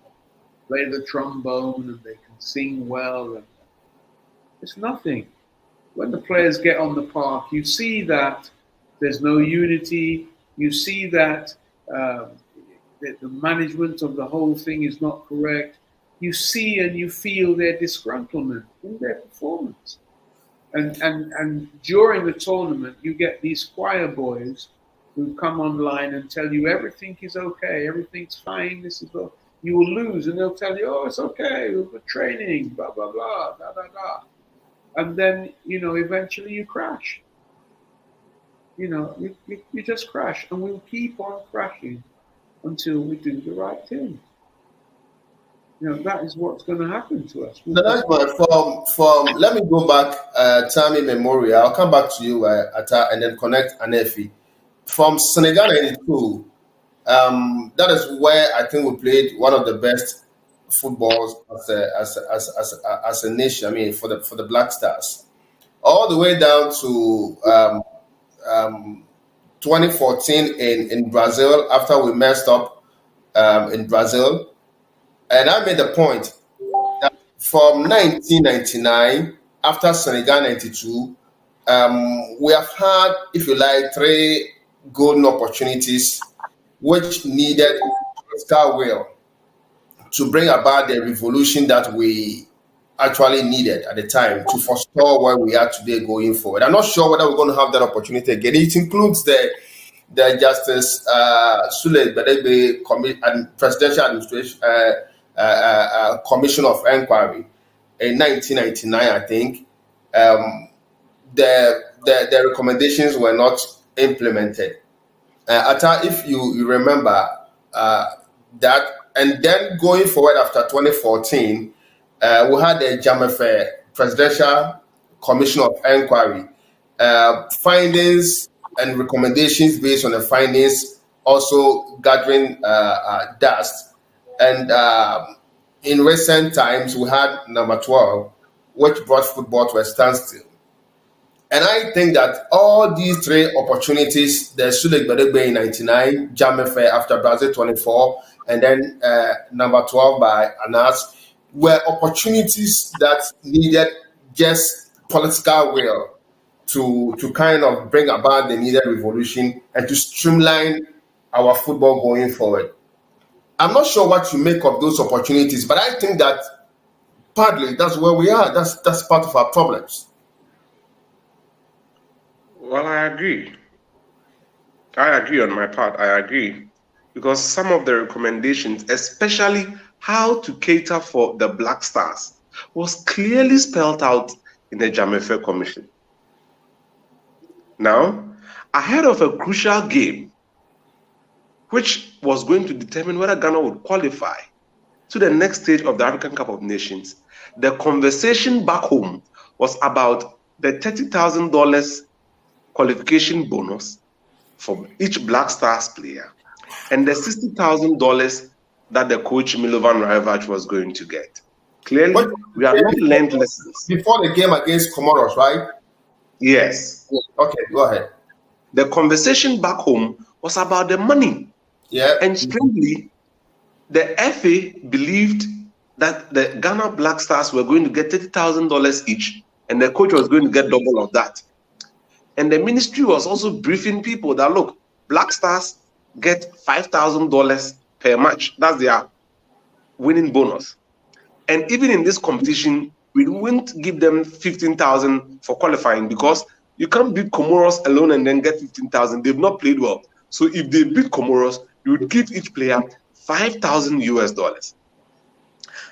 play the trombone and they can sing well, and it's nothing. When the players get on the park, you see that there's no unity. You see that the management of the whole thing is not correct. You see and you feel their disgruntlement in their performance. And during the tournament, you get these choir boys who come online and tell you everything is okay, everything's fine, this is all. You will lose, and they'll tell you, oh, it's okay, we're training, blah, blah, blah, da, da, da. And then, eventually you crash. You just crash, and we'll keep on crashing until we do the right thing. That is what's going to happen to us. From let me go back time immemorial. I'll come back to you, Atta, and then connect Anefi. From Senegal 92, that is where I think we played one of the best footballs as a nation. I mean, for the Black Stars, all the way down to 2014 in Brazil, after we messed up in Brazil. And I made the point that from 1999, after Senegal 92, we have had, if you like, 3 golden opportunities which needed political will to bring about the revolution that we actually needed at the time to forestall where we are today going forward. I'm not sure whether we're going to have that opportunity again. It includes the Justice Sule Gbadegbe Presidential Administration Commission of Inquiry in 1999, I think. The recommendations were not implemented. Atta, if you remember that, and then going forward after 2014, we had the Jamefe Presidential Commission of Inquiry. Findings and recommendations based on the findings also gathering dust. And in recent times, we had number 12, which brought football to a standstill. And I think that all these 3 opportunities, the Sule Gbadegbe in 99, Jamefe after Brazil 24, and then number 12 by Anas, were opportunities that needed just political will to kind of bring about the needed revolution and to streamline our football going forward. I'm not sure what you make of those opportunities, but I think that partly that's where we are. That's part of our problems. Well, I agree. I agree on my part. I agree. Because some of the recommendations, especially how to cater for the Black Stars, was clearly spelled out in the Jamefe Commission. Now, ahead of a crucial game, which was going to determine whether Ghana would qualify to the next stage of the African Cup of Nations, the conversation back home was about the $30,000 qualification bonus for each Black Stars player and the $60,000 that the coach Milovan Rajevac was going to get. Clearly, But we have not learned lessons. before the game against Comoros, right? Yes. Okay, go ahead. The conversation back home was about the money. Yeah. And strangely, the FA believed that the Ghana Black Stars were going to get $30,000 each, and the coach was going to get double of that. And the ministry was also briefing people that, look, Black Stars get $5,000 per match. That's their winning bonus. And even in this competition, we won't give them 15,000 for qualifying because you can't beat Comoros alone and then get 15,000. They've not played well. So if they beat Comoros, you would give each player $5,000.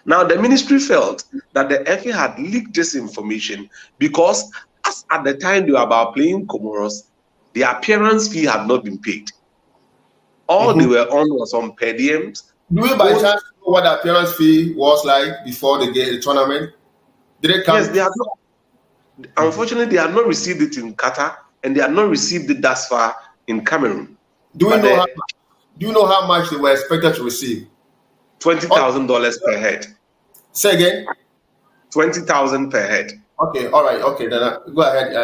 Now, the ministry felt that the FA had leaked this information because as at the time they were about playing Comoros, the appearance fee had not been paid. All they were on was on per diems. Do we by chance know what the appearance fee was like before the tournament? Did it come? Yes, they had not. Unfortunately, they had not received it in Qatar, and they had not received it thus far in Cameroon. Do you know how much they were expected to receive? $20,000 per head. Say again. $20,000 per head. Okay, all right, okay, then go ahead,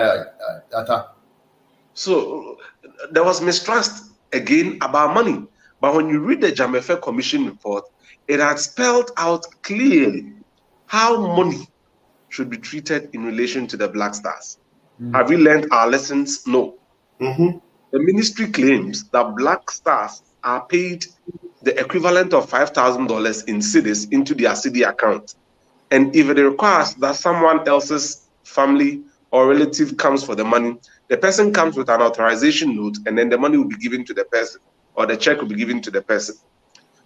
Atta. So there was mistrust again about money. But when you read the Jamefe Commission report, it had spelled out clearly how money should be treated in relation to the Black Stars. Have we learned our lessons? No. The ministry claims that Black Stars are paid the equivalent of $5,000 in cedis into their Cedi account. And if it requires that someone else's family or relative comes for the money, the person comes with an authorization note and then the money will be given to the person or the check will be given to the person.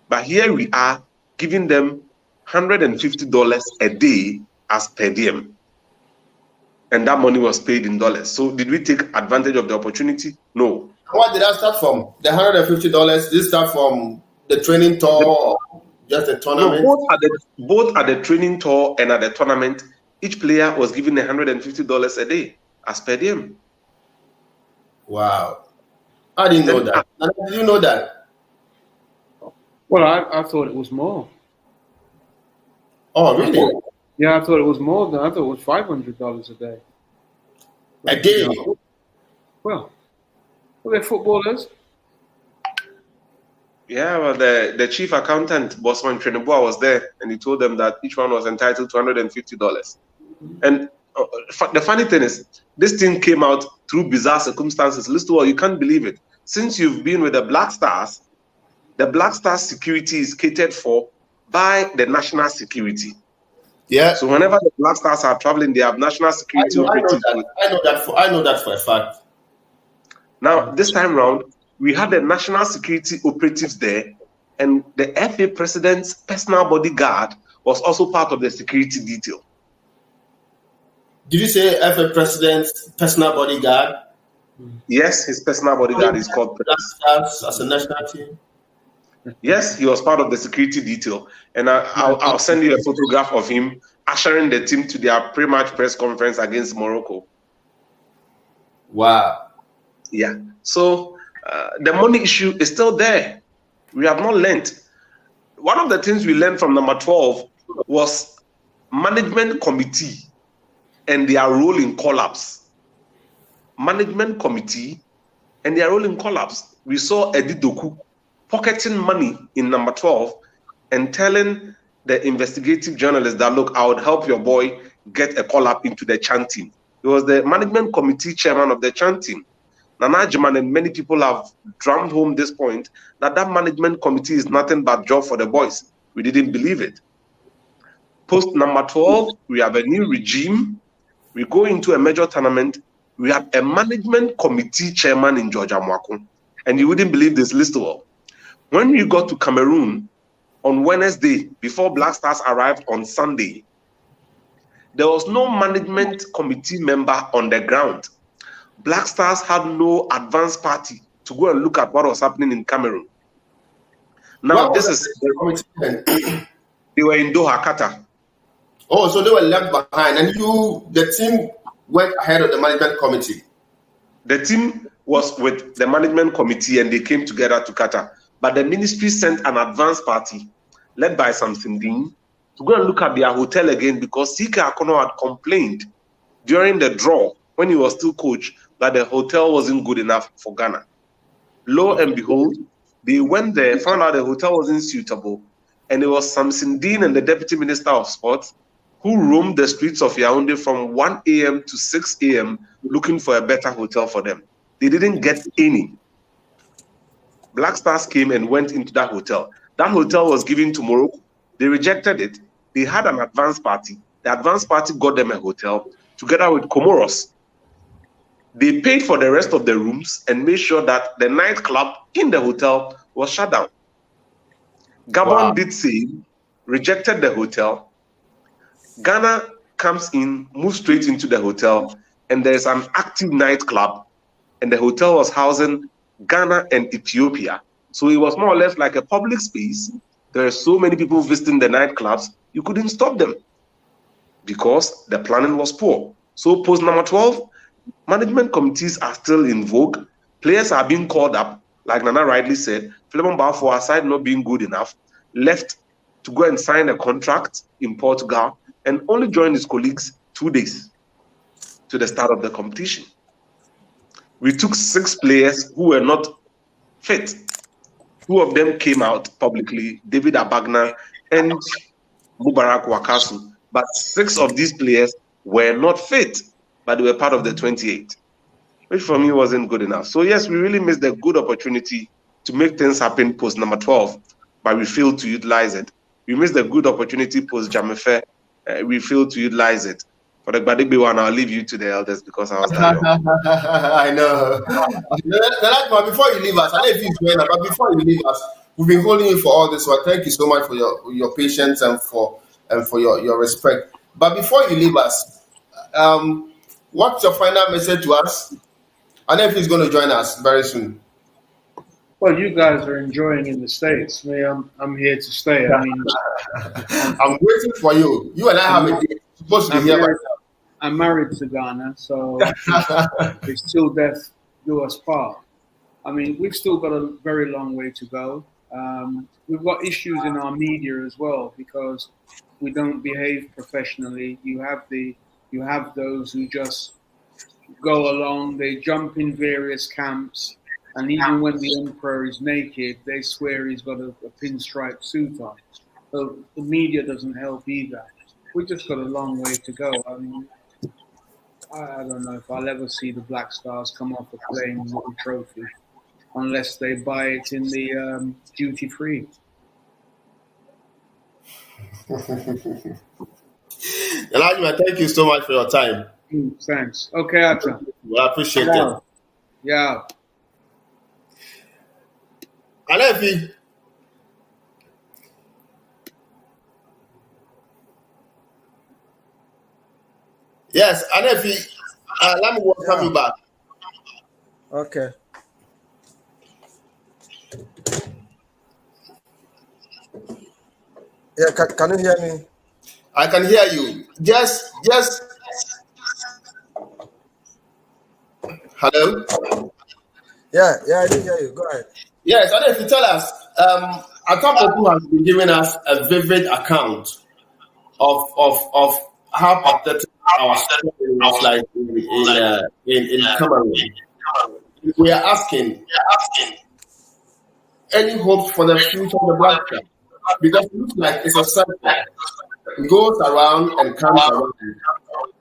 But here we are giving them $150 a day as per diem. And that money was paid in dollars. So did we take advantage of the opportunity? No. What did that start from? The $150, did it start from the training tour or just the tournament? No, both at the training tour and at the tournament, each player was given $150 a day as per diem. Wow. I didn't know that. Did you know that? Well, I thought it was more. Oh, really? Yeah, I thought it was more than I thought it was $500 a day. A day? Well, they're footballers. Yeah, well, the chief accountant, Bosman Treneboa, was there, and he told them that each one was entitled to $150. And the funny thing is, this thing came out through bizarre circumstances. Listen, well, you can't believe it. Since you've been with the Black Stars security is catered for by the national security. Yeah. So whenever the Black Stars are traveling, they have national security operatives. I know that for a fact. Now, this time round, we had the national security operatives there, and the FA president's personal bodyguard was also part of the security detail. Did you say FA president's personal bodyguard? Yes, his personal bodyguard is called Black Stars as a national team? Yes, he was part of the security detail. And I'll send you a photograph of him ushering the team to their pre-match press conference against Morocco. Wow. Yeah. So the money issue is still there. We have not learned. One of the things we learned from number 12 was management committee and their role in collapse. Management committee and their role in collapse. We saw Eddie Doku pocketing money in number 12 and telling the investigative journalist that, look, I would help your boy get a call-up into the CHAN team. He was the management committee chairman of the CHAN team. Nana Ajman and many people have drummed home this point that management committee is nothing but job for the boys. We didn't believe it. Post number 12, we have a new regime. We go into a major tournament. We have a management committee chairman in George Amwako. And you wouldn't believe this, Listowell. When we got to Cameroon on Wednesday, before Black Stars arrived on Sunday, there was no management committee member on the ground. Black Stars had no advance party to go and look at what was happening in Cameroon. Now, this is they were in Doha, Qatar. Oh, so they were left behind, and the team went ahead of the management committee. The team was with the management committee and they came together to Qatar. But the ministry sent an advance party led by Samson Dean to go and look at their hotel again because CK Akono had complained during the draw when he was still coach that the hotel wasn't good enough for Ghana. Lo and behold, they went there, found out the hotel wasn't suitable, and it was Samson Dean and the Deputy Minister of Sports who roamed the streets of Yaoundé from 1 a.m. to 6 a.m. looking for a better hotel for them. They didn't get any. Black Stars came and went into that hotel. That hotel was given to Morocco. They rejected it. They had an advance party. The advance party got them a hotel together with Comoros. They paid for the rest of the rooms and made sure that the nightclub in the hotel was shut down. Gabon did same, rejected the hotel. Ghana comes in, moves straight into the hotel, and there's an active nightclub, and the hotel was housing Ghana and Ethiopia. So it was more or less like a public space. There are so many people visiting the nightclubs, you couldn't stop them because the planning was poor. So post number 12, management committees are still in vogue. Players are being called up, like Nana rightly said. Philemon Balfour, aside not being good enough, left to go and sign a contract in Portugal and only joined his colleagues 2 days to the start of the competition. We took 6 players who were not fit. 2 of them came out publicly, David Abagna and Mubarak Wakasu. But 6 of these players were not fit, but they were part of the 28, which for me wasn't good enough. So yes, we really missed a good opportunity to make things happen post number 12, but we failed to utilize it. We missed a good opportunity post Jamefe. We failed to utilize it. For the Gbadegbe one, I'll leave you to the elders because I was that young. I know. Before you leave us, I know if you join us, but before you leave us, we've been holding you for all this one. Thank you so much for your patience and for your respect. But before you leave us, what's your final message to us? I know if he's going to join us very soon. Well, you guys are enjoying in the States. Me, I'm here to stay. I mean, I'm waiting for you. You and I have a date. Supposed to be here right now. I'm married to Ghana, so it's till death do us part. I mean, we've still got a very long way to go. We've got issues in our media as well because we don't behave professionally. You have those who just go along. They jump in various camps. And even when the emperor is naked, they swear he's got a pinstripe suit on. So the media doesn't help either. We just got a long way to go. I mean, I don't know if I'll ever see the Black Stars come off a plane with a trophy unless they buy it in the duty free. Elijah, thank you so much for your time. Thanks. Okay, Acha. Well, I appreciate it. Yeah. Alefi. Yes, Alefi. Let me welcome you back. Okay. Yeah, can you hear me? I can hear you. Just. Hello? Yeah, I did hear you. Go ahead. Yes, and if you tell us, a couple who has been giving us a vivid account of how pathetic our story was like in Cameroon. We are asking any hope for the future of the Black Stars? Because it looks like it's a cycle. It goes around and comes around.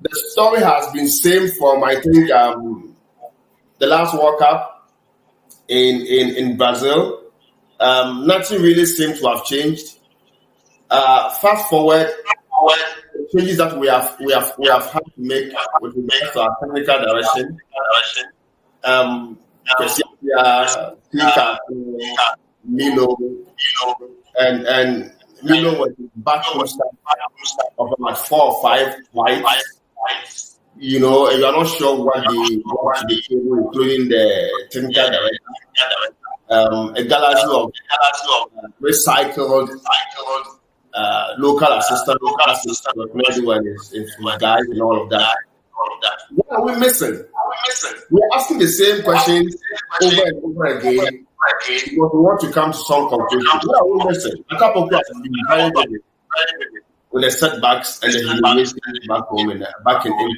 The story has been same from I think the last World Cup in Brazil. Nothing really seems to have changed. Fast forward, the changes that we have had to make with regards to our technical direction. Milo and Milo was back on of about 4 or 5 whites. You know, and you are not sure what they brought to the table, including the technical director. A galaxy of recycled local assistant, but everyone is guys and all of that. What are we missing? We're asking the same questions over and over again because we want to come to some conclusion. What are we missing? Atapoku has been very good with the setbacks and the humiliation back home and back in Cameroon.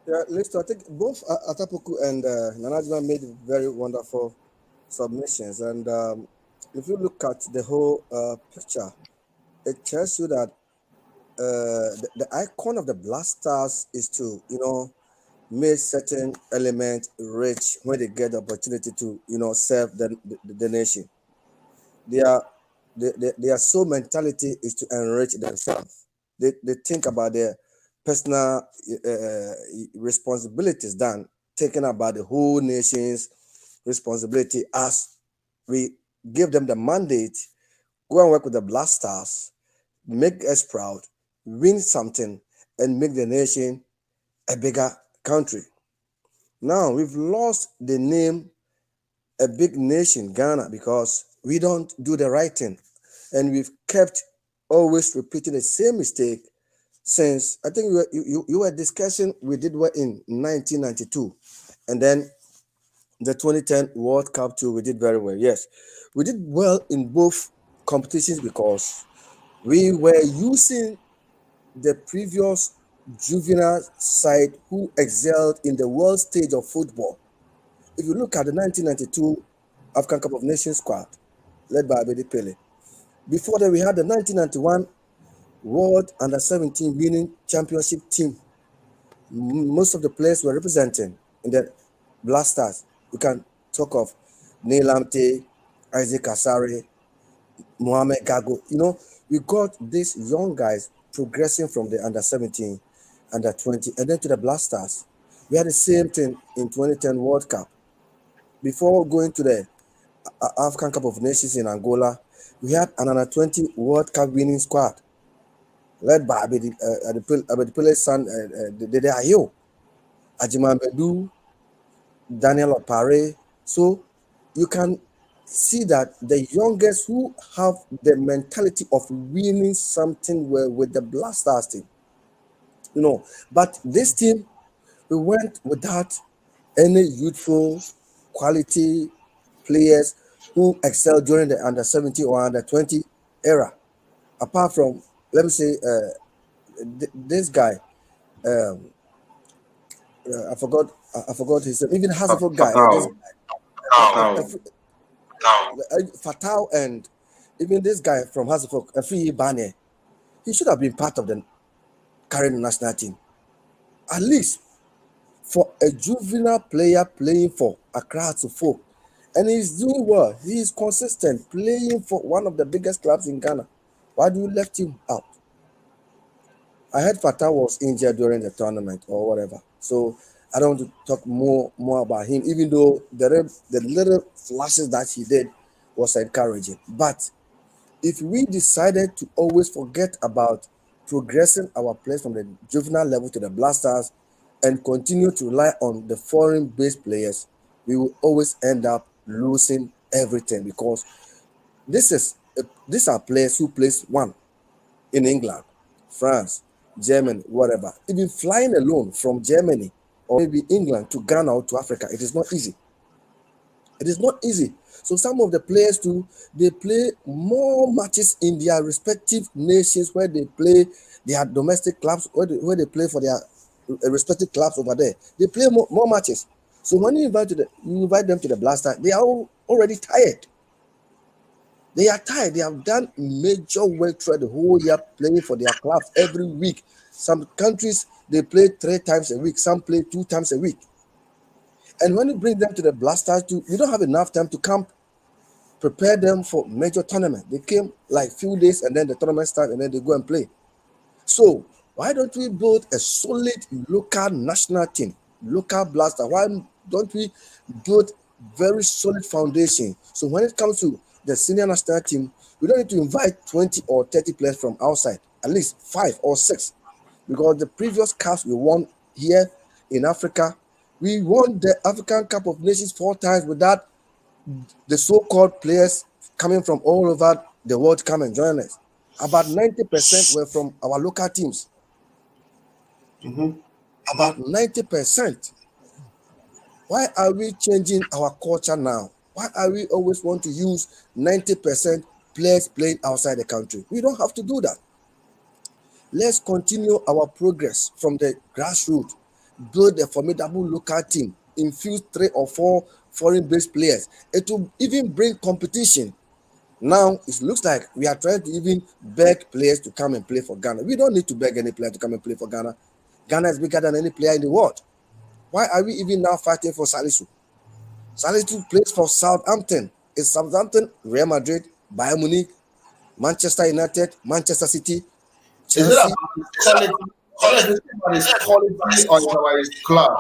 Yeah, listen, I think both Atapoku and Nana Adjumah made very wonderful submissions. And if you look at the whole picture, it tells you that the icon of the Black Stars is to, make certain elements rich when they get the opportunity to, serve the nation. Their sole mentality is to enrich themselves. They think about their personal responsibilities than thinking about the whole nation's responsibility. As we give them the mandate, go and work with the Black Stars, make us proud, win something, and make the nation a bigger country. Now we've lost the name a big nation, Ghana, because we don't do the right thing, and we've kept always repeating the same mistake since. I think you were discussing we did well in 1992, and then the 2010 World Cup too. We did very well. Yes, we did well in both competitions because we were using the previous juvenile side who excelled in the world stage of football. If you look at the 1992 African Cup of Nations squad, led by Abedi Pele. Before that, we had the 1991 World Under-17 winning championship team. Most of the players were representing in the Black Stars. You can talk of Neil Lamte, Isaac Asare, Mohamed Gago. We got these young guys progressing from the Under-17, Under-20, and then to the Black Stars. We had the same thing in 2010 World Cup. Before going to the African Cup of Nations in Angola, we had an Under-20 World Cup winning squad led by Abedi Pele's son, Dede Ayew, Ajima Bedu, Daniel Opare. So you can see that the youngest who have the mentality of winning something were with the Black Stars team. But this team, we went without any youthful quality players who excelled during the Under-17 or Under-20 era. Apart from, let me say, this guy, I forgot his name. Even Hasselhoff guy, Fatal, and even this guy from Hasselhoff, Afi Bane, he should have been part of the current national team. At least for a juvenile player playing for Accra Folk, and he's doing well. He is consistent, playing for one of the biggest clubs in Ghana. Why do you left him out? I heard Fatah was injured during the tournament or whatever. So I don't want to talk more about him, even though the little flashes that he did was encouraging. But if we decided to always forget about progressing our players from the juvenile level to the Black Stars and continue to rely on the foreign-based players, we will always end up losing everything, because these are players who plays one in England, France, Germany, whatever. Even flying alone from Germany or maybe England to Ghana or to Africa, it is not easy. It is not easy. So some of the players too, they play more matches in their respective nations where they play their domestic clubs, where they play for their respective clubs over there. They play more matches. So when you invite them to the Black Stars, they are already tired. They are tired. They have done major work throughout the whole year playing for their clubs every week. Some countries, they play 3 times a week. Some play 2 times a week. And when you bring them to the Black Stars, you don't have enough time to camp, prepare them for major tournament. They came like few days and then the tournament starts and then they go and play. So why don't we build a solid local national team, local Black Stars? Why don't we build very solid foundation? So when it comes to the senior national team, we don't need to invite 20 or 30 players from outside, at least 5 or 6. Because the previous cups we won here in Africa, we won the African Cup of Nations 4 times without the so-called players coming from all over the world come and join us. About 90% were from our local teams. Mm-hmm. about 90%. Why are we changing our culture now? Why are we always want to use 90% players playing outside the country? We don't have to do that. Let's continue our progress from the grassroots, build a formidable local team, infuse 3 or 4 foreign-based players. It will even bring competition. Now, it looks like we are trying to even beg players to come and play for Ghana. We don't need to beg any player to come and play for Ghana. Ghana is bigger than any player in the world. Why are we even now fighting for Salisu? Salisu plays for Southampton. Is Southampton, Real Madrid, Bayern Munich, Manchester United, Manchester City, Chelsea? Is it about his quality or about his club?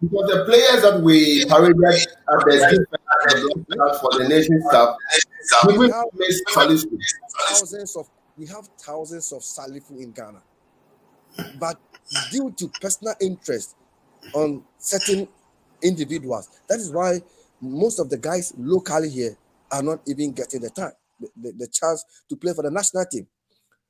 Because the players that we paraded at the different for the nation staff, we have thousands of Salifu in Ghana, but due to personal interest on certain individuals, that is why most of the guys locally here are not even getting the time, the chance to play for the national team.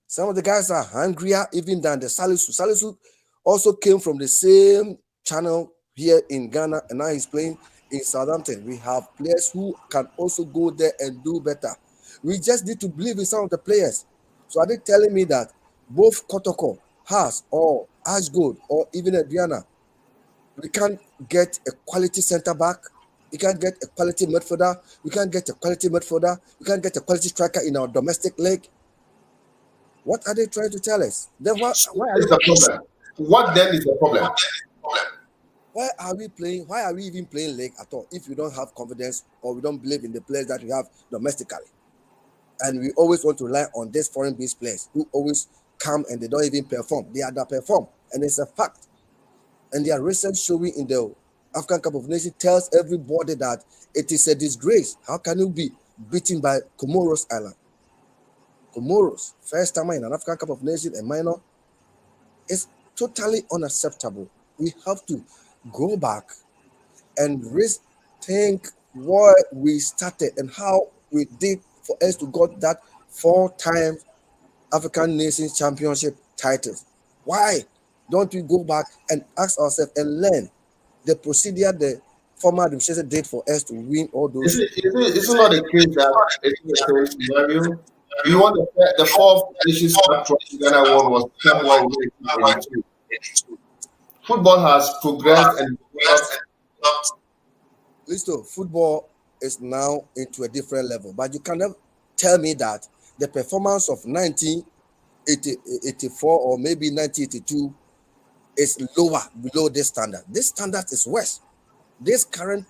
Some of the guys are hungrier even than the Salisu. Salisu also came from the same channel here in Ghana, and now he's playing in Southampton. We have players who can also go there and do better. We just need to believe in some of the players. So are they telling me that both Kotoko, Haas, or Ashgold, or even Adriana, we can't get a quality center back? We can't get a quality midfielder. We can't get a quality midfielder. We can't get a quality striker in our domestic league. What are they trying to tell us? Then why is the problem? What then is the problem? Why are we playing? Why are we even playing league at all if we don't have confidence or we don't believe in the players that we have domestically? And we always want to rely on these foreign-based players who always come and they don't even perform. They underperform, and it's a fact. And their recent showing in the African Cup of Nations tells everybody that it is a disgrace. How can you be beaten by Comoros Island? Comoros, first time in an African Cup of Nations, a minor, is totally unacceptable. We have to go back and rethink where we started and how we did for us to got that 4-time African Nations Championship titles. Why don't we go back and ask ourselves and learn the procedure the former administration did for us to win all those? Is it not the case that it's the same scenario? You want the 4th Nations Cup trophy Ghana won was somewhere in 1982. Football has progressed and developed. Listen, football is now into a different level, but you cannot tell me that the performance of 1984 or maybe 1982 is lower below this standard. This standard is worse. This current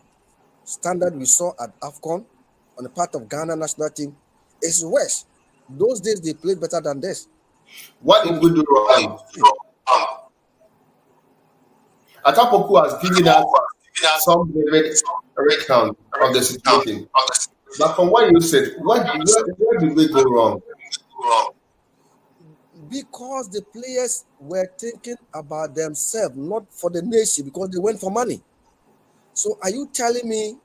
standard we saw at AFCON on the part of Ghana national team is worse. Those days they played better than this. What did we do wrong? Atapoku has given us some recount of the situation. But from what you said, where did we go wrong? Because the players were thinking about themselves, not for the nation, because they went for money. So are you telling me?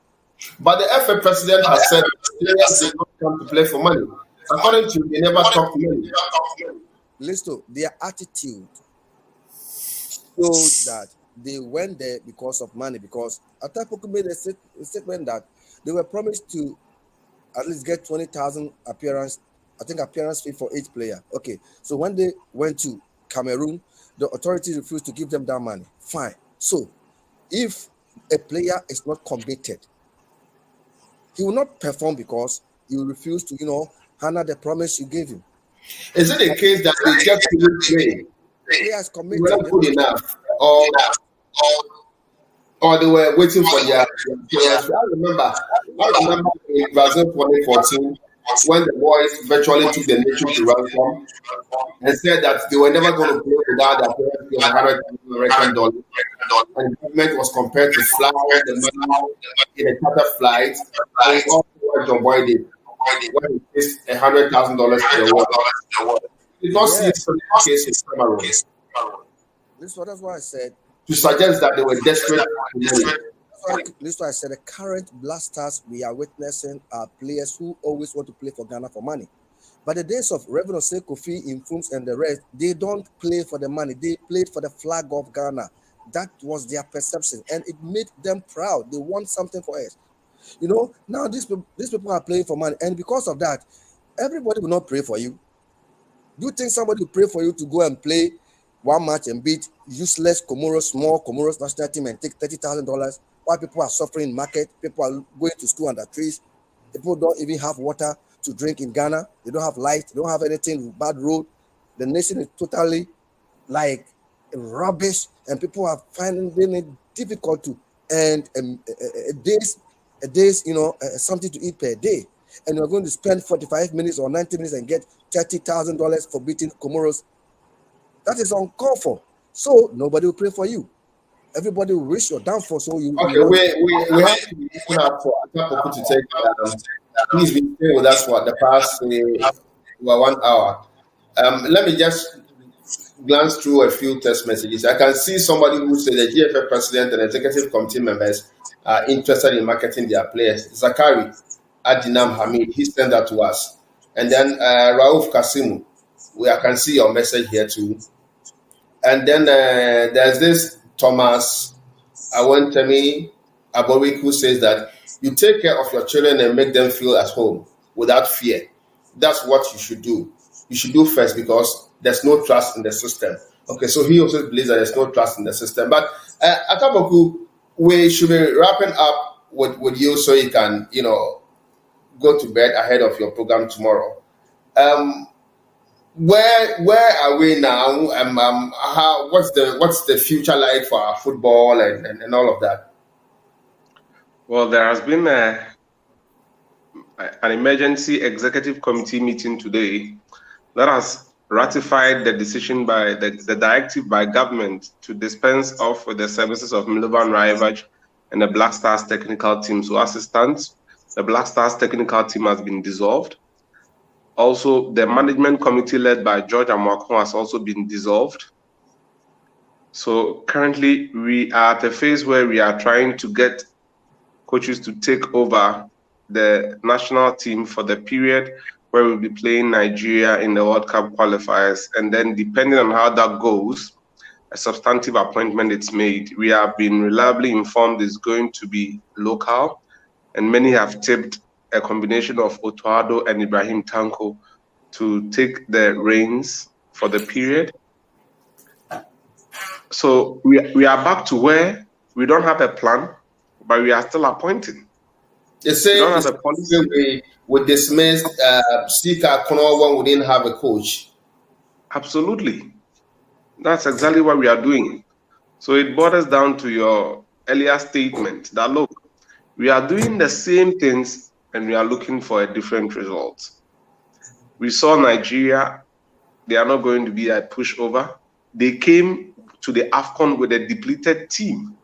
But the FA president has said players did not come to play for money. According to they never talk money. Listen, their attitude showed that they went there because of money. Because Atapoku made a statement that they were promised to at least get 20,000 appearance fee for each player. Okay, so when they went to Cameroon, the authorities refused to give them that money. Fine. So if a player is not committed, he will not perform because you refuse to, honor the promise you gave him. Is it the case that they kept playing? Players committed. They weren't good enough, or they were waiting for their players. I remember in Brazil 2014 when the boys virtually took the nation to ransom and said that they were never going to play without their players paying $100 and the government was compared to fly the money in a charter flight, and also what John Boy did when he pays $100,000 to the world. You don't see this case in Cameroon. That's why I said to suggest that they were desperate. That's why I said the current Black Stars we are witnessing are players who always want to play for Ghana for money. But the days of Reverend Osei Kofi, Infums, and the rest, they don't play for the money. They played for the flag of Ghana. That was their perception, and it made them proud. They want something for us. You know, now these people are playing for money, and because of that, everybody will not pray for you. Do you think somebody will pray for you to go and play one match and beat useless small Comoros national team and take $30,000 while people are suffering in market, people are going to school under trees, people don't even have water to drink in Ghana, they don't have light, they don't have anything, bad road, the nation is totally like rubbish, and people are finding it difficult to earn a day's something to eat per day, and you're going to spend 45 minutes or 90 minutes and get $30,000 for beating Comoros. That is uncalled for. So nobody will pray for you. Everybody will wish your downfall. So you. Okay, we have to open up for Atapoku to take. He's been staying with us for the past 1 hour. Let me just glance through a few text messages. I can see somebody who said the GFF president and executive committee members are interested in marketing their players. Zakari Adinam Hamid, he sent that to us. And then Rauf Kasimu, I can see your message here too. And then there's this Thomas Awentemi Aborik who says that you take care of your children and make them feel at home without fear. That's what you should do. You should do first because there's no trust in the system. Okay, so he also believes that there's no trust in the system. But Atapoku, we should be wrapping up with you so you can, go to bed ahead of your program tomorrow. Where are we now? What's the future like for our football and all of that? Well, there has been an emergency executive committee meeting today that has ratified the decision by the directive by government to dispense of the services of Milovan Rajevac and the Black Stars technical team. So as it stands, the Black Stars technical team has been dissolved. Also, the management committee led by George Amoako has also been dissolved. So currently, we are at a phase where we are trying to get coaches to take over the national team for the period where we'll be playing Nigeria in the World Cup qualifiers. And then depending on how that goes, a substantive appointment is made. We have been reliably informed it's going to be local, and many have tipped a combination of Otoado and Ibrahim Tanko to take the reins for the period. So we are back to where we don't have a plan, but we are still appointing. They say we dismissed Sika Kono when we didn't have a coach. Absolutely. That's exactly what we are doing. So it borders down to your earlier statement that, look, we are doing the same things and we are looking for a different result. We saw Nigeria, they are not going to be a pushover. They came to the AFCON with a depleted team.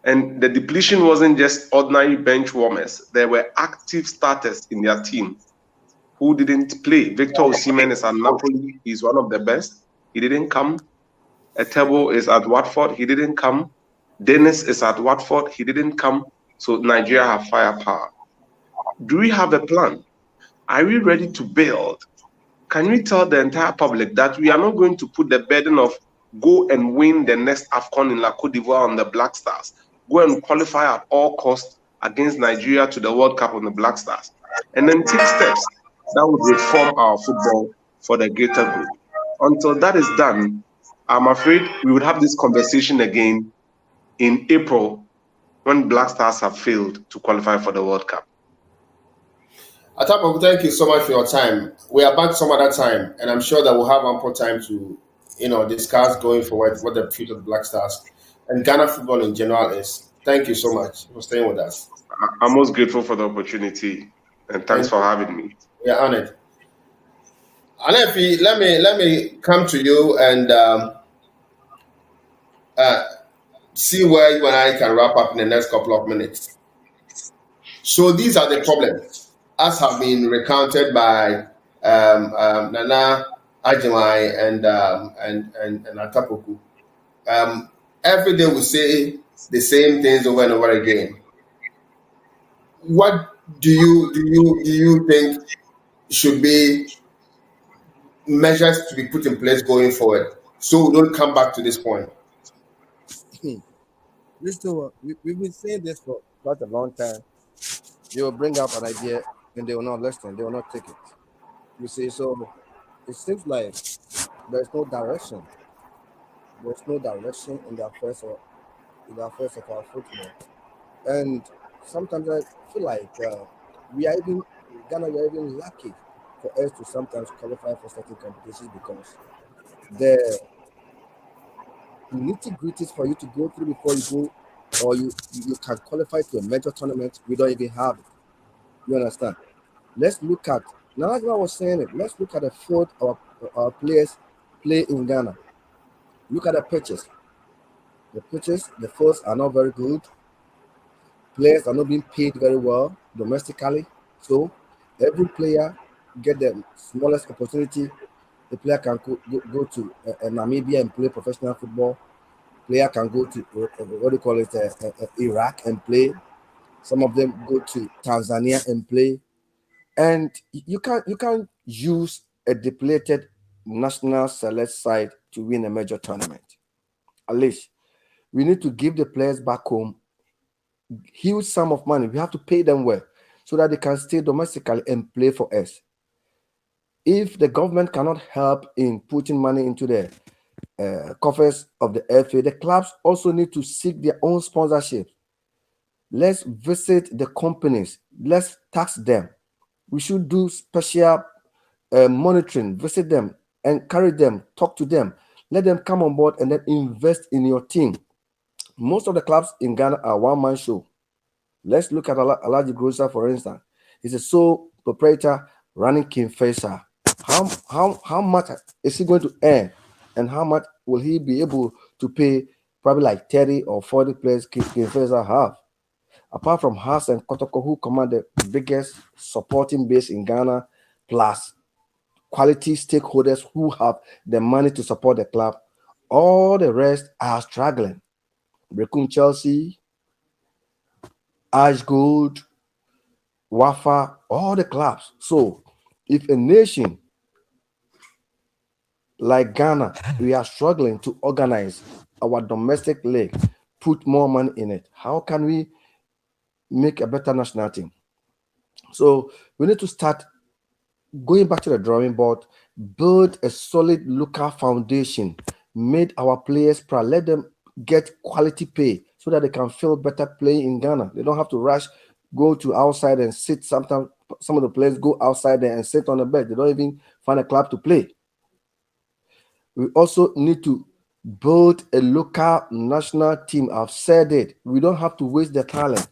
And the depletion wasn't just ordinary bench warmers. There were active starters in their team who didn't play. Victor Osimhen is at Napoli. He's one of the best. He didn't come. Etebo is at Watford. He didn't come. Dennis is at Watford. He didn't come. So Nigeria have firepower. Do we have a plan? Are we ready to build? Can we tell the entire public that we are not going to put the burden of go and win the next AFCON in La Côte d'Ivoire on the Black Stars? Go and qualify at all costs against Nigeria to the World Cup on the Black Stars, and then take steps that would reform our football for the greater good. Until that is done, I'm afraid we would have this conversation again in April when Black Stars have failed to qualify for the World Cup. Atapoku, thank you so much for your time. We are back some other time, and I'm sure that we'll have ample time to, discuss going forward what the future of the Black Stars and Ghana football in general is. Thank you so much for staying with us. I'm most grateful for the opportunity, and thanks for having me. We are honored. Alefi, let me come to you and see where you and I can wrap up in the next couple of minutes. So these are the problems, as have been recounted by Nana Ajimai and Atapoku. Every day we say the same things over and over again. What do you think should be measures to be put in place going forward so we don't come back to this point? We've been saying this for quite a long time. They will bring up an idea and they will not listen, they will not take it. You see, so it seems like there's no direction. There's no direction in the affairs of our football. And sometimes I feel like we are even Ghana, we are even lucky for us to sometimes qualify for certain competitions because the nitty-gritties for you to go through before you go or you can qualify to a major tournament, we don't even have it. You understand? Let's look at now, like I was saying it, let's look at the field our players play in Ghana. Look at the pitches. The pitches, the fields are not very good. Players are not being paid very well domestically. So every player get the smallest opportunity. The player can go to Namibia and play professional football. Player can go to what do you call it, Iraq and play. Some of them go to Tanzania and play. And you can't use a depleted national select side to win a major tournament. At least we need to give the players back home huge sum of money. We have to pay them well so that they can stay domestically and play for us. If the government cannot help in putting money into the coffers of the FA, the clubs also need to seek their own sponsorship. Let's visit the companies. Let's tax them. We should do special monitoring, visit them, encourage them, talk to them, let them come on board and then invest in your team. Most of the clubs in Ghana are one-man show. Let's look at Alhaji Grocer, for instance. He's a sole proprietor running King Faisal. How much is he going to earn, and how much will he be able to pay? Probably like 30 or 40 players King Faisal have. Apart from Haas and Kotoko, who command the biggest supporting base in Ghana, plus quality stakeholders who have the money to support the club, all the rest are struggling. Brecum Chelsea, Ash Gold, Wafa, all the clubs. So if a nation like Ghana, we are struggling to organize our domestic league, put more money in it, how can we make a better national team? So we need to start going back to the drawing board, build a solid local foundation, made our players proud, let them get quality pay so that they can feel better playing in Ghana. They don't have to rush, go to outside and sit. Sometimes some of the players go outside there and sit on the bed. They don't even find a club to play. We also need to build a local national team. I've said it. We don't have to waste the talent.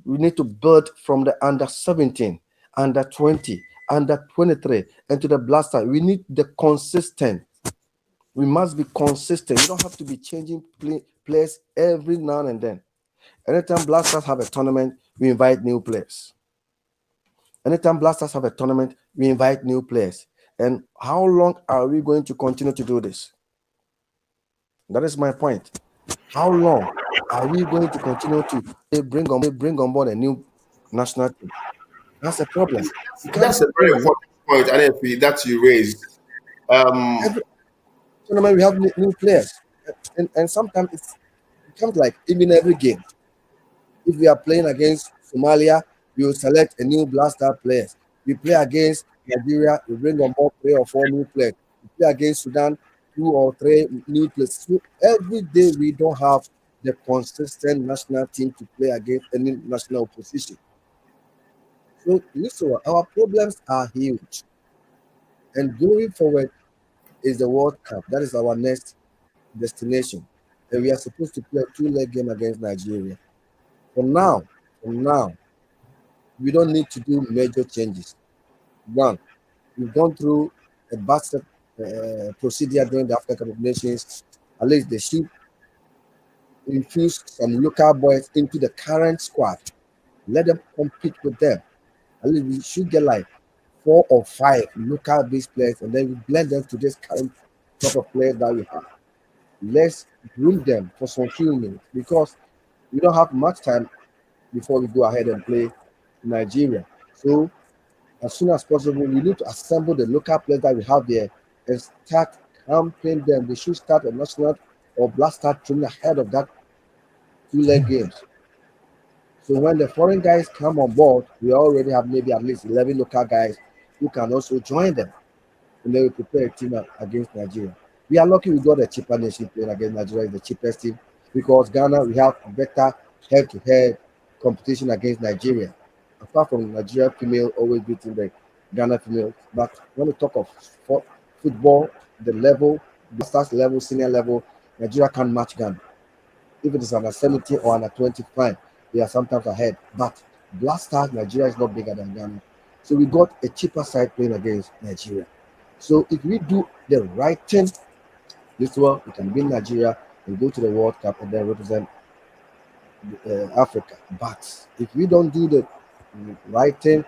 We need to build from the under 17, under 20, under 23, and to the blaster. We need the consistent. We must be consistent. You don't have to be changing players every now and then. Anytime Blasters have a tournament, we invite new players. Anytime Blasters have a tournament, we invite new players. And how long are we going to continue to do this? That is my point. How long are we going to continue to bring on board a new national team? That's a problem. That's a very important point, NFP, that you raised. Every tournament we have new players, and sometimes it becomes like even every game. If we are playing against Somalia, we will select a new blaster players. We play against Nigeria, we bring on board 3 or 4 new players. We play against Sudan, 2 or 3 new players. So every day we don't have the consistent national team to play against any national opposition. So listen, our problems are huge. And going forward is the World Cup. That is our next destination. And we are supposed to play a 2-leg game against Nigeria. For now, we don't need to do major changes. One, we've gone through a basket procedure during the African Cup of Nations. At least they should infuse some local boys into the current squad. Let them compete with them. At least we should get like 4 or 5 local based players, and then we blend them to this current type of players that we have. Let's groom them for some few minutes because we don't have much time before we go ahead and play Nigeria. So as soon as possible, we need to assemble the local players that we have there and start camping them. They should start a national or Black Star training ahead of that two-leg games. So when the foreign guys come on board, we already have maybe at least 11 local guys who can also join them. And then we prepare a team against Nigeria. We are lucky we got a cheaper nation playing against Nigeria, the cheapest team, because Ghana, we have better head-to-head competition against Nigeria. Apart from Nigeria female always beating the Ghana female. But when we talk of football, the level, the stars level, senior level, Nigeria can't match Ghana. If it is under 17 or under 25, they are sometimes ahead. But Black Stars, Nigeria is not bigger than Ghana. So we got a cheaper side playing against Nigeria. So if we do the right thing, this one, we can win Nigeria and go to the World Cup and then represent Africa. But if we don't do the right thing,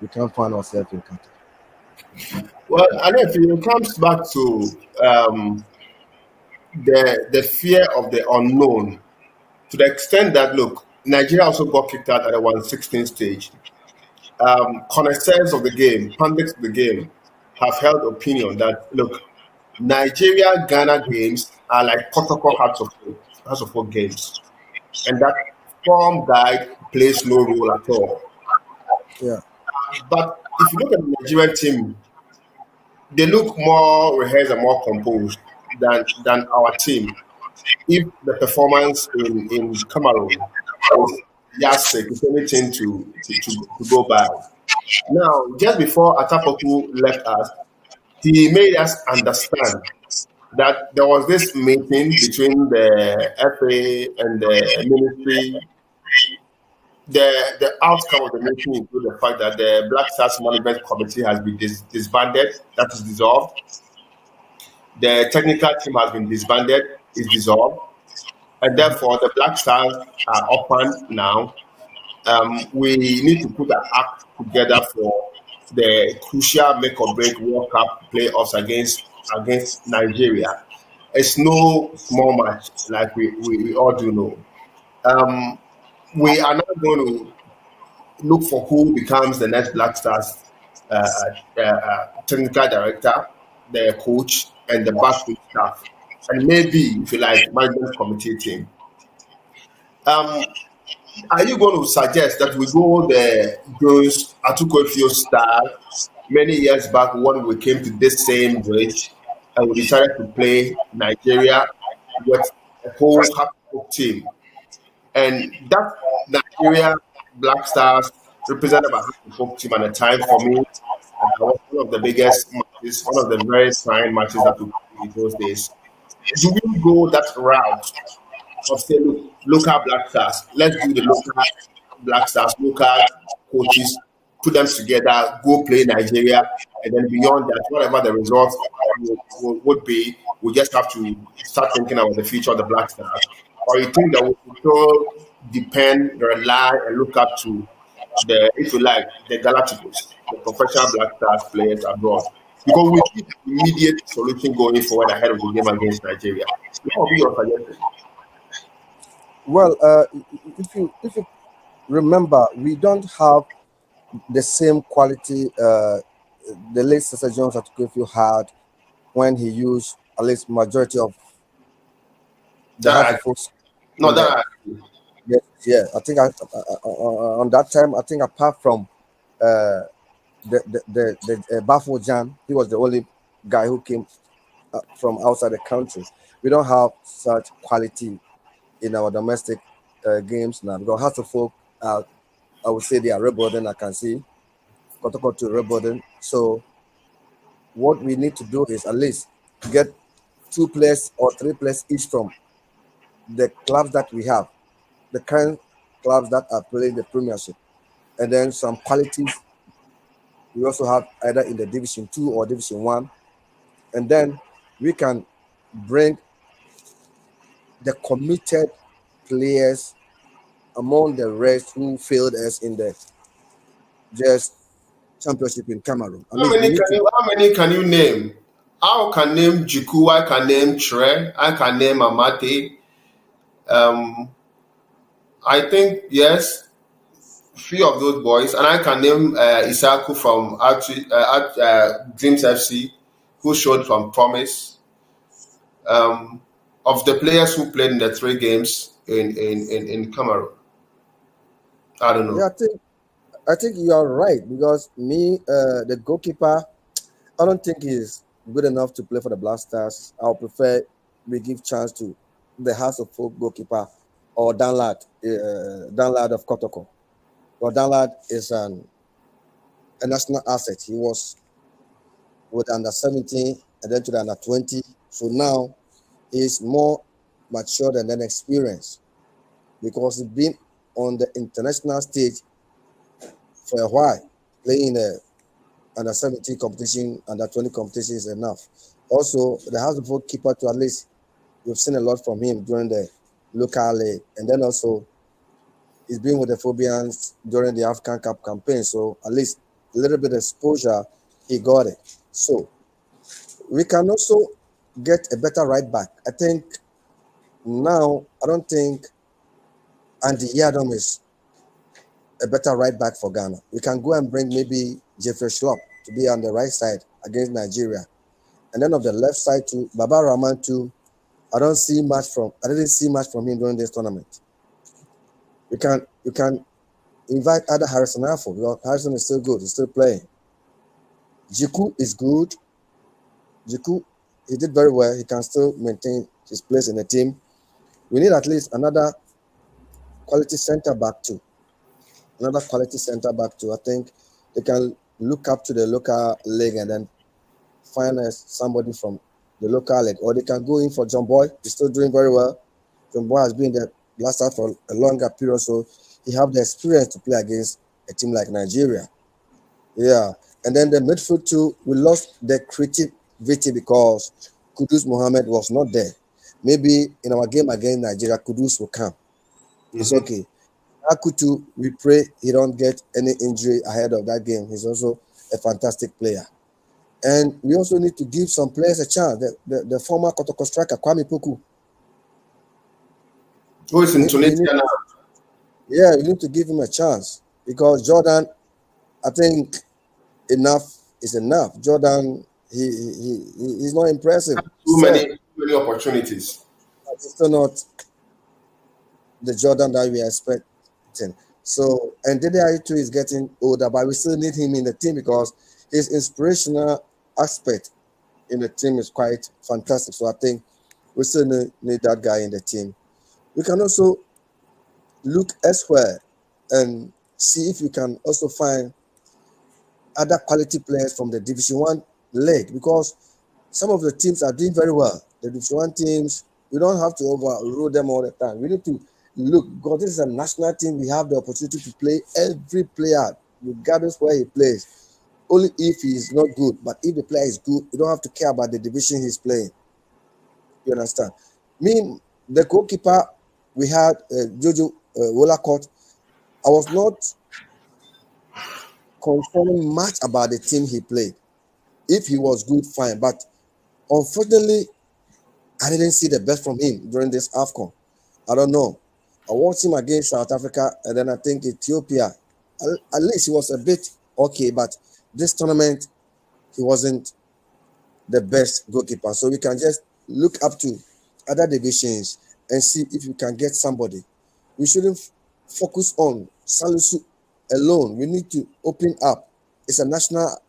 we can't find ourselves in Qatar. Well, and if it comes back to the fear of the unknown, to the extent that, look, Nigeria also got kicked out at the 1/16 stage. Connoisseurs of the game, pundits of the game, have held opinion that, look, Nigeria-Ghana games are like protocol Hearts of Oak games, and that form guide plays no role at all. Yeah. But if you look at the Nigerian team, they look more rehearsed and more composed than our team. If the performance in Cameroon was yardstick, it's anything to go by. Now, just before Atapoku left us, he made us understand that there was this meeting between the FA and the ministry. The outcome of the meeting included the fact that the Black Stars Management Committee has been disbanded, that is dissolved. The technical team has been disbanded, is dissolved. And therefore, the Black Stars are open now. We need to put an act together for the crucial make or break World Cup playoffs against Nigeria. It's no small match, like we all do know. We are now going to look for who becomes the next Black Stars technical director, the coach, and the backroom staff, and maybe, if you like, management committee team. Are you going to suggest that we go the Jones Atukwe style many years back when we came to this same bridge and we decided to play Nigeria with a whole team? And that Nigeria Black Stars represented by the team at the time for me was one of the biggest matches, one of the very trying matches that we played in those days. Do we go that route of say, look, local Black Stars, let's do the local Black Stars, local coaches, put them together, go play Nigeria, and then beyond that, whatever the results would be, we just have to start thinking about the future of the Black Stars? Or you think that we should still depend, rely, and look up to the, if you like, the Galacticos, the professional Black Stars players abroad? Because we need an immediate solution going forward ahead of the game against Nigeria. What will be your suggestion? Well, if you remember, we don't have the same quality the late Cesar Jones Atukwe had when he used at least majority of the folks. No, that. Yeah, I think on that time, I think apart from the Bafo Jan, he was the only guy who came from outside the country. We don't have such quality in our domestic games now. Because Hearts of Oak, I would say they are rebuilding. I can see Kotoko to rebuilding. So what we need to do is at least get 2 players or 3 players each from the clubs that we have, the current clubs that are playing the Premiership, and then some qualities we also have either in the Division 2 or Division 1, and then we can bring the committed players among the rest who failed us in the just championship in Cameroon. How many can you name? I can name Jiku, I can name Tre, I can name Amate. I think, yes, few of those boys, and I can name Isaku from Dreams FC. who showed some promise. Of the players who played in the 3 games in Cameroon, I don't Yeah, know. I think you are right because the goalkeeper, I don't think he's good enough to play for the Black Stars. I'll prefer we give chance to the House of Folk goalkeeper or Danlad of Kotoko. Well, Danlad is a national asset. He was with under 17 and then to the under 20. So now he's more mature and then experienced because he's been on the international stage for a while, playing in the under 17 competition, under 20 competition is enough. Also, the House of Folk keeper to at least we've seen a lot from him during the local league, and then also he's been with the Phobians during the African Cup campaign. So at least a little bit of exposure, he got it. So we can also get a better right back. I think now I don't think Andy Yadom is a better right back for Ghana. We can go and bring maybe Jeffrey Schlupp to be on the right side against Nigeria. And then on the left side too, Baba Rahman too. I didn't see much from him during this tournament. You can invite other Harrison Affle because Harrison is still good, he's still playing. Jiku is good. Jiku, he did very well. He can still maintain his place in the team. We need at least another quality center back too. I think they can look up to the local league and then find somebody from the local league, or they can go in for John Boy. He's still doing very well. John Boy has been the last out for a longer period, so he have the experience to play against a team like Nigeria. Yeah, and then the midfield too, we lost the creativity because Kudus Mohammed was not there. Maybe in our game against Nigeria, Kudus will come. It's okay. Akutu, we pray he don't get any injury ahead of that game. He's also a fantastic player. And we also need to give some players a chance. The former Kotoko striker, Kwame Poku. Who is in Tunisia now? Yeah, we need to give him a chance because Jordan, I think enough is enough. Jordan, he's not impressive. Too many opportunities. But it's still not the Jordan that we are expecting. So, and Dede Ayetu is getting older, but we still need him in the team because his inspirational aspect in the team is quite fantastic. So I think we still need that guy in the team. We can also look elsewhere and see if we can also find other quality players from the Division 1 league because some of the teams are doing very well. The Division 1 teams, we don't have to overrule them all the time. We need to look, because this is a national team, we have the opportunity to play every player, regardless where he plays. Only if he is not good, but if the player is good, you don't have to care about the division he's playing. You understand? Me, the goalkeeper, we had Jojo Wolacott. I was not concerned much about the team he played. If he was good, fine. But unfortunately, I didn't see the best from him during this AFCON. I don't know. I watched him against South Africa, and then I think Ethiopia. At least he was a bit okay, but this tournament, he wasn't the best goalkeeper. So we can just look up to other divisions and see if we can get somebody. We shouldn't focus on Salisu alone. We need to open up. It's a national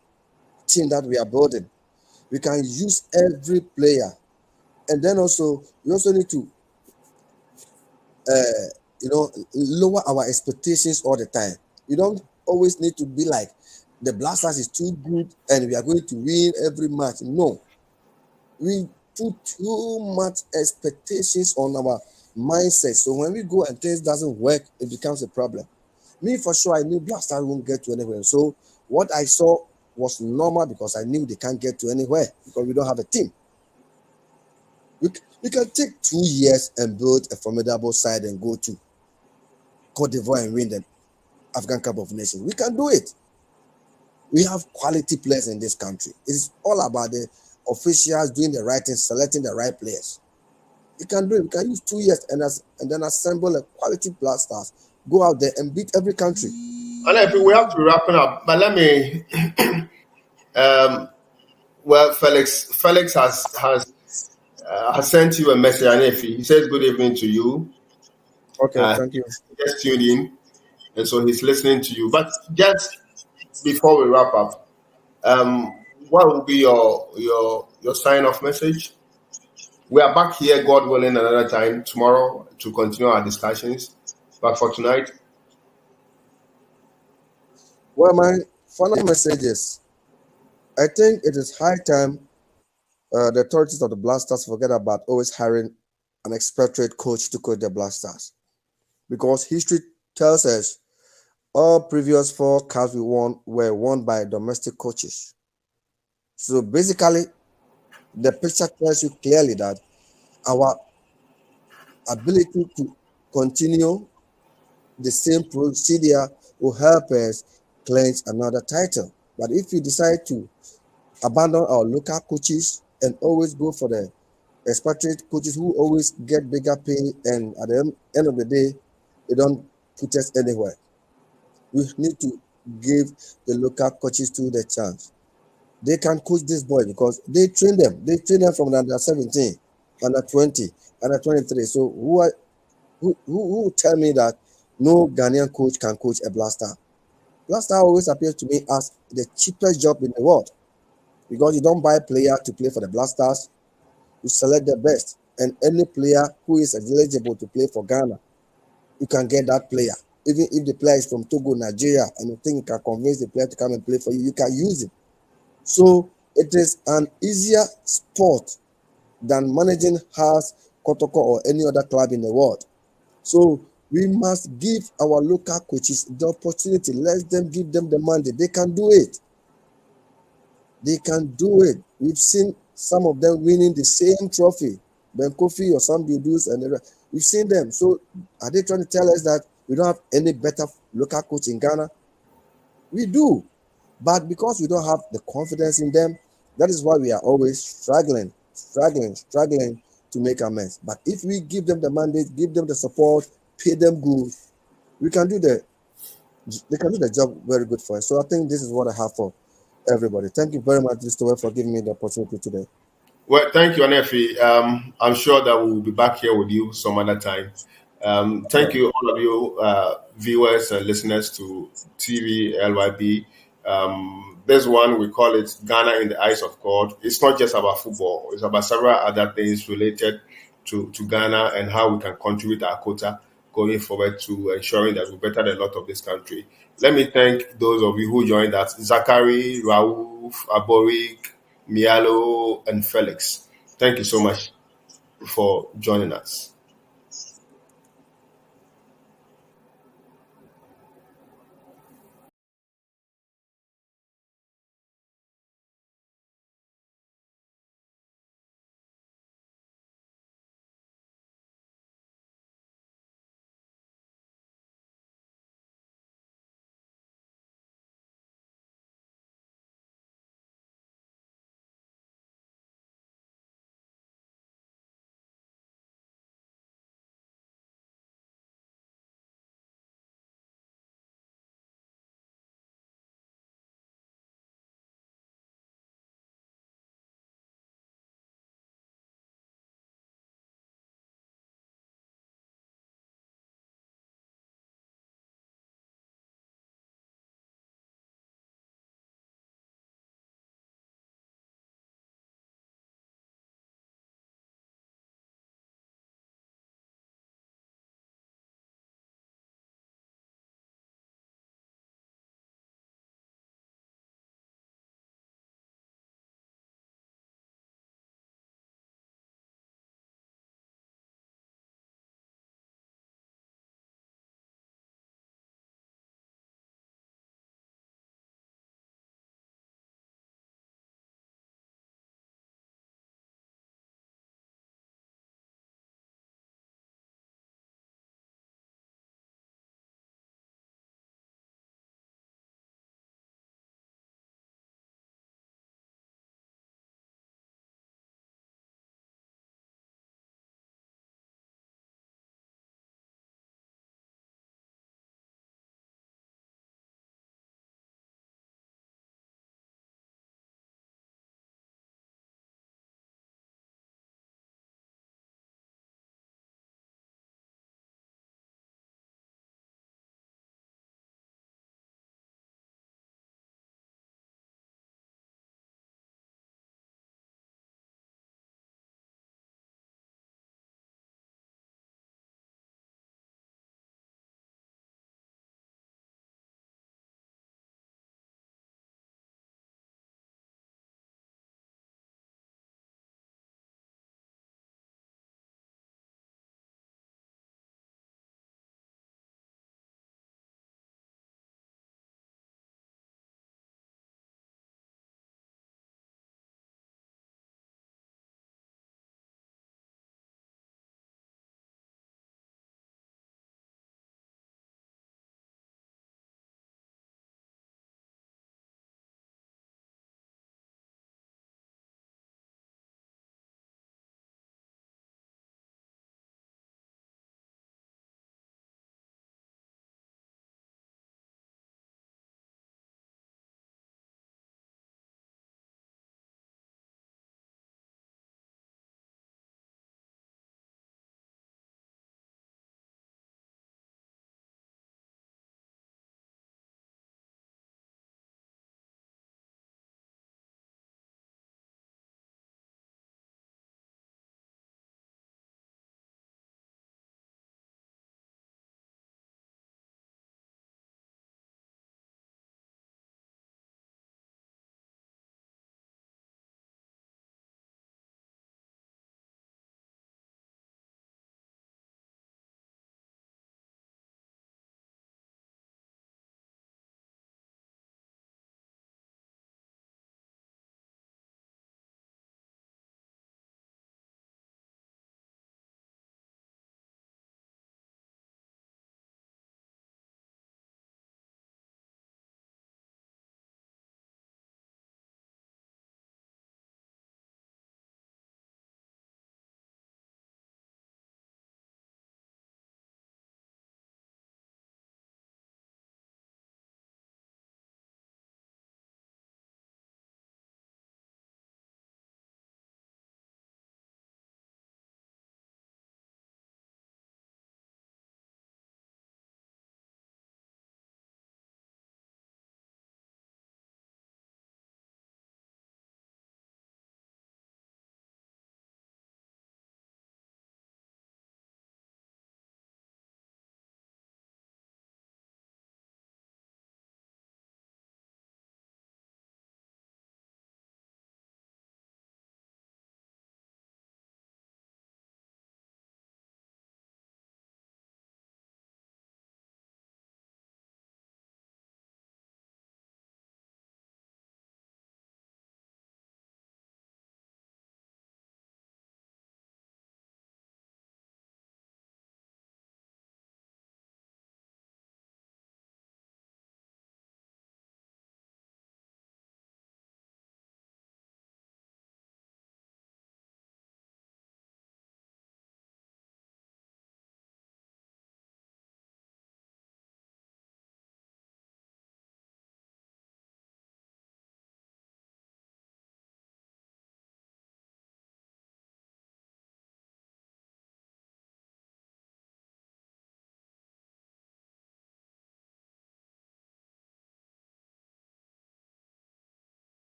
team that we are building. We can use every player. And then also, we also need to lower our expectations all the time. You don't always need to be like the Black Stars is too good and we are going to win every match. No, we put too much expectations on our mindset. So when we go and things doesn't work, it becomes a problem. Me, for sure, I knew Black Stars won't get to anywhere. So what I saw was normal because I knew they can't get to anywhere because we don't have a team. We can take 2 years and build a formidable side and go to Cote d'Ivoire and win the African Cup of Nations. We can do it. We have quality players in this country. It's all about the officials doing the right thing, selecting the right players. We can do it. We can use 2 years and then assemble a quality Black Stars, go out there and beat every country. And we have to be wrapping up, but let me Well, Felix has sent you a message, and if he says good evening to you, Okay, thank you. he just tuned in, and so he's listening to you. But just before we wrap up, what will be your sign off message? We are back here, God willing, another time tomorrow to continue our discussions. But for tonight, Well, my final message is, I think it is high time the authorities of the Blasters forget about always hiring an expatriate coach to coach the Blasters, because history tells us all previous 4 cups we won were won by domestic coaches. So basically, the picture tells you clearly that our ability to continue the same procedure will help us clinch another title. But if we decide to abandon our local coaches and always go for the expatriate coaches who always get bigger pay, and at the end of the day, they don't put us anywhere. We need to give the local coaches to the chance. They can coach this boy because they train them. They train them from under 17, under 20, under 23. So who will tell me that no Ghanaian coach can coach a Blaster? Blaster always appears to me as the cheapest job in the world, because you don't buy a player to play for the Blasters. You select the best, and any player who is eligible to play for Ghana, you can get that player. Even if the player is from Togo, Nigeria, and you think you can convince the player to come and play for you, you can use him. So it is an easier sport than managing Hearts, Kotoko, or any other club in the world. So we must give our local coaches the opportunity. Let them give them the mandate. They can do it. They can do it. We've seen some of them winning the same trophy, Ben Kofi or some Dudus, and the rest. We've seen them. So are they trying to tell us that we don't have any better local coach in Ghana? We do. But because we don't have the confidence in them, that is why we are always struggling to make amends. But if we give them the mandate, give them the support, pay them good, they can do the job very good for us. So I think this is what I have for everybody. Thank you very much, Mr. Webb, for giving me the opportunity today. well, thank you, Anefi. I'm sure that we will be back here with you some other time. Thank you, all of you viewers and listeners to TV LYB. This one, we call it Ghana in the Eyes of God. It's not just about football. It's about several other things related to Ghana and how we can contribute our quota going forward to ensuring that we better a lot of this country. Let me thank those of you who joined us: Zachary, Raouf, Aborik, Mialo, and Felix. Thank you so much for joining us.